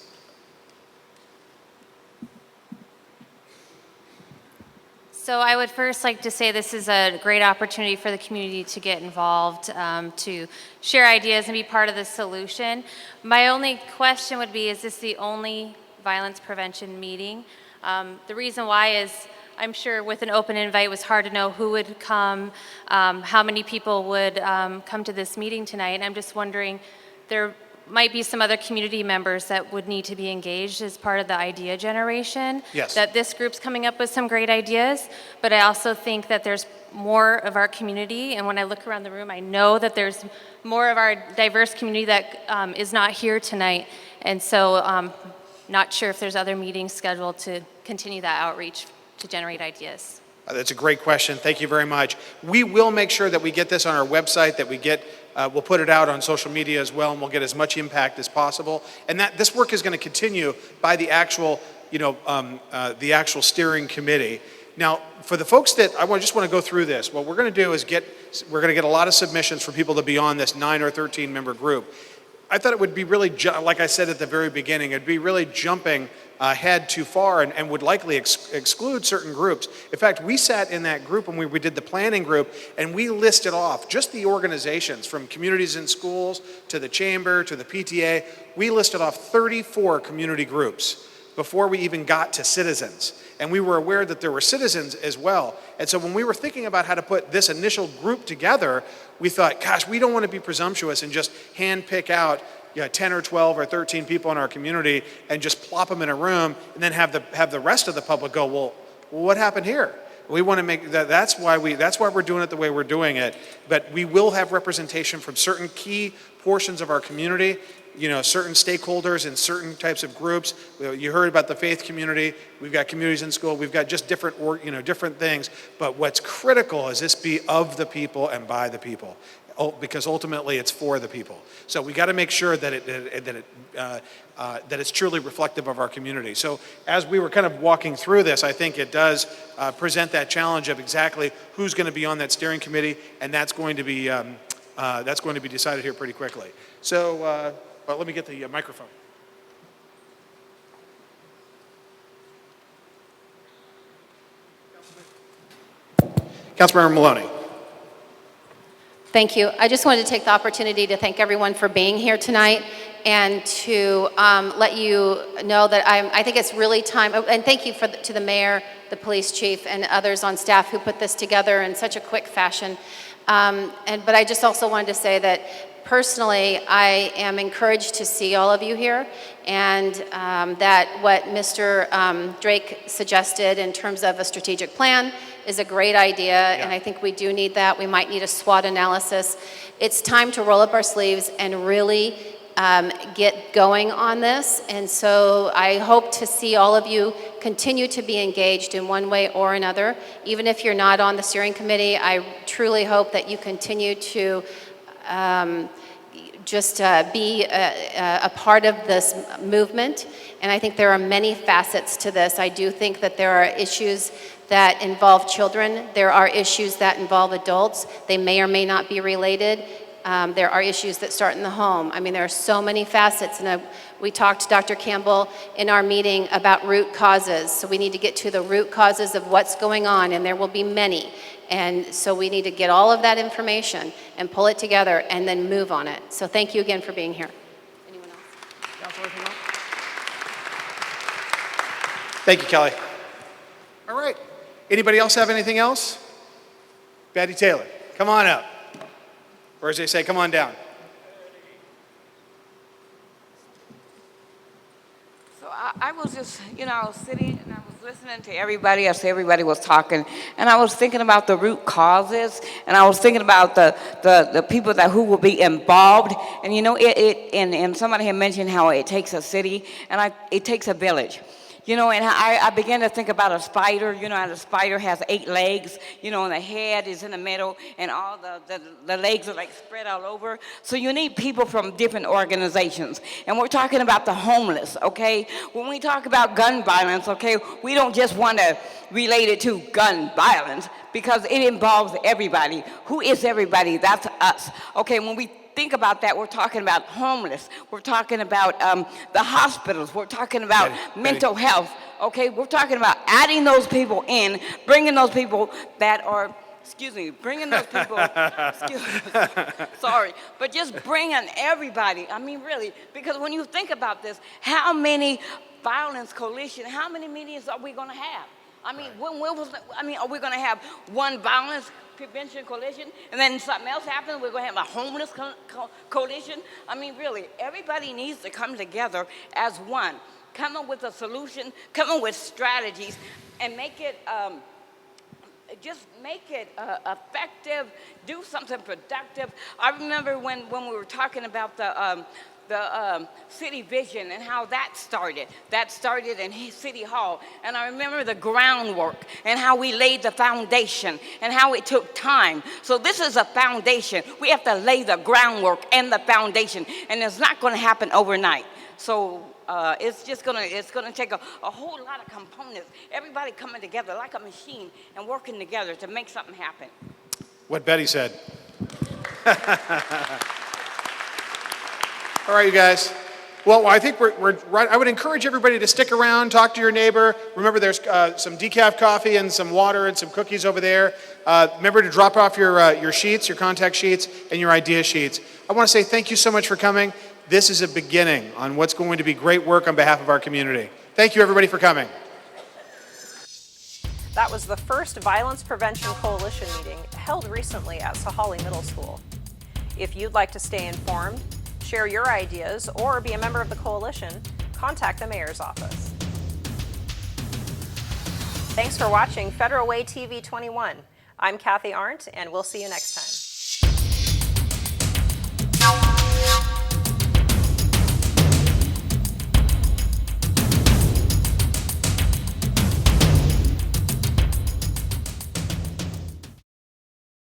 So I would first like to say this is a great opportunity for the community to get involved, to share ideas and be part of the solution. My only question would be, is this the only violence prevention meeting? The reason why is I'm sure with an open invite it was hard to know who would come, how many people would come to this meeting tonight. And I'm just wondering, there might be some other community members that would need to be engaged as part of the idea generation. Yes. That this group's coming up with some great ideas, but I also think that there's more of our community, and when I look around the room, I know that there's more of our diverse community that is not here tonight. And so not sure if there's other meetings scheduled to continue that outreach to generate ideas. That's a great question. Thank you very much. We will make sure that we get this on our website, that we get, we'll put it out on social media as well, and we'll get as much impact as possible. And that this work is going to continue by the actual, the actual steering committee. Now, for the folks that just want to go through this, what we're going to do is we're going to get a lot of submissions for people to be on this 9 or 13 member group. I thought it would be really, like I said at the very beginning, it'd be really jumping ahead too far and would likely exclude certain groups. In fact, we sat in that group when we did the planning group, and we listed off just the organizations from communities in schools to the chamber to the PTA. We listed off 34 community groups before we even got to citizens. And we were aware that there were citizens as well. And so when we were thinking about how to put this initial group together, we thought, gosh, we don't want to be presumptuous and just hand pick out 10 or 12 or 13 people in our community and just plop them in a room and then have the rest of the public go, well, what happened here? We want to make that's why we're doing it the way we're doing it. But we will have representation from certain key portions of our community, certain stakeholders in certain types of groups. You heard about the faith community. We've got communities in school. We've got just different things. But what's critical is this be of the people and by the people, because ultimately it's for the people. So we got to make sure that it's truly reflective of our community. So as we were kind of walking through this, I think it does present that challenge of exactly who's going to be on that steering committee, and that's going to be decided here pretty quickly. So. But let me get the microphone. Councilmember Maloney. Thank you. I just wanted to take the opportunity to thank everyone for being here tonight and to let you know that I think it's really time, and thank you to the mayor, the police chief, and others on staff who put this together in such a quick fashion. But I just also wanted to say that personally, I am encouraged to see all of you here, and that what Mr. Drake suggested in terms of a strategic plan is a great idea, and I think we do need that. We might need a SWOT analysis. It's time to roll up our sleeves and really get going on this, and so I hope to see all of you continue to be engaged in one way or another. Even if you're not on the steering committee, I truly hope that you continue to be a part of this movement. And I think there are many facets to this. I do think that there are issues that involve children. There are issues that involve adults. They may or may not be related. There are issues that start in the home. I mean, there are so many facets. And we talked to Dr. Campbell in our meeting about root causes. So we need to get to the root causes of what's going on, and there will be many. And so we need to get all of that information and pull it together and then move on it. So thank you again for being here. Anyone else? Thank you, Kelly. All right. Anybody else have anything else? Betty Taylor, come on up. Or as they say, come on down. So I was just, I was sitting and I was listening to everybody as everybody was talking, and I was thinking about the root causes, and I was thinking about the people who will be involved, and and somebody had mentioned how it takes a city, and it takes a village. And I began to think about a spider, how the spider has 8 legs, and the head is in the middle, and all the legs are like spread all over. So you need people from different organizations. And we're talking about the homeless, okay? When we talk about gun violence, okay, we don't just want to relate it to gun violence, because it involves everybody. Who is everybody? That's us. Okay, when we think about that, we're talking about homeless, we're talking about the hospitals, we're talking about mental health, okay? We're talking about adding those people in, bringing those people that are, bringing those people, sorry, but just bringing everybody, I mean really, because when you think about this, how many violence coalition, how many meetings are we gonna have? I mean, are we gonna have one violence prevention coalition, and then something else happens, we're going to have a homeless coalition? I mean, really, everybody needs to come together as one, come up with a solution, come up with strategies, and make it, effective, do something productive. I remember when we were talking about the city vision and how that started. That started in City Hall. And I remember the groundwork and how we laid the foundation and how it took time. So this is a foundation. We have to lay the groundwork and the foundation. And it's not going to happen overnight. So it's going to take a whole lot of components. Everybody coming together like a machine and working together to make something happen. What Betty said. All right, you guys. Well, I think we're right. I would encourage everybody to stick around, talk to your neighbor. Remember, there's some decaf coffee and some water and some cookies over there. Remember to drop off your sheets, your contact sheets, and your idea sheets. I want to say thank you so much for coming. This is a beginning on what's going to be great work on behalf of our community. Thank you, everybody, for coming. That was the first Violence Prevention Coalition meeting held recently at Sahalee Middle School. If you'd like to stay informed, share your ideas, or be a member of the coalition, contact the mayor's office. Thanks for watching Federal Way TV 21. I'm Kathy Arndt, and we'll see you next time.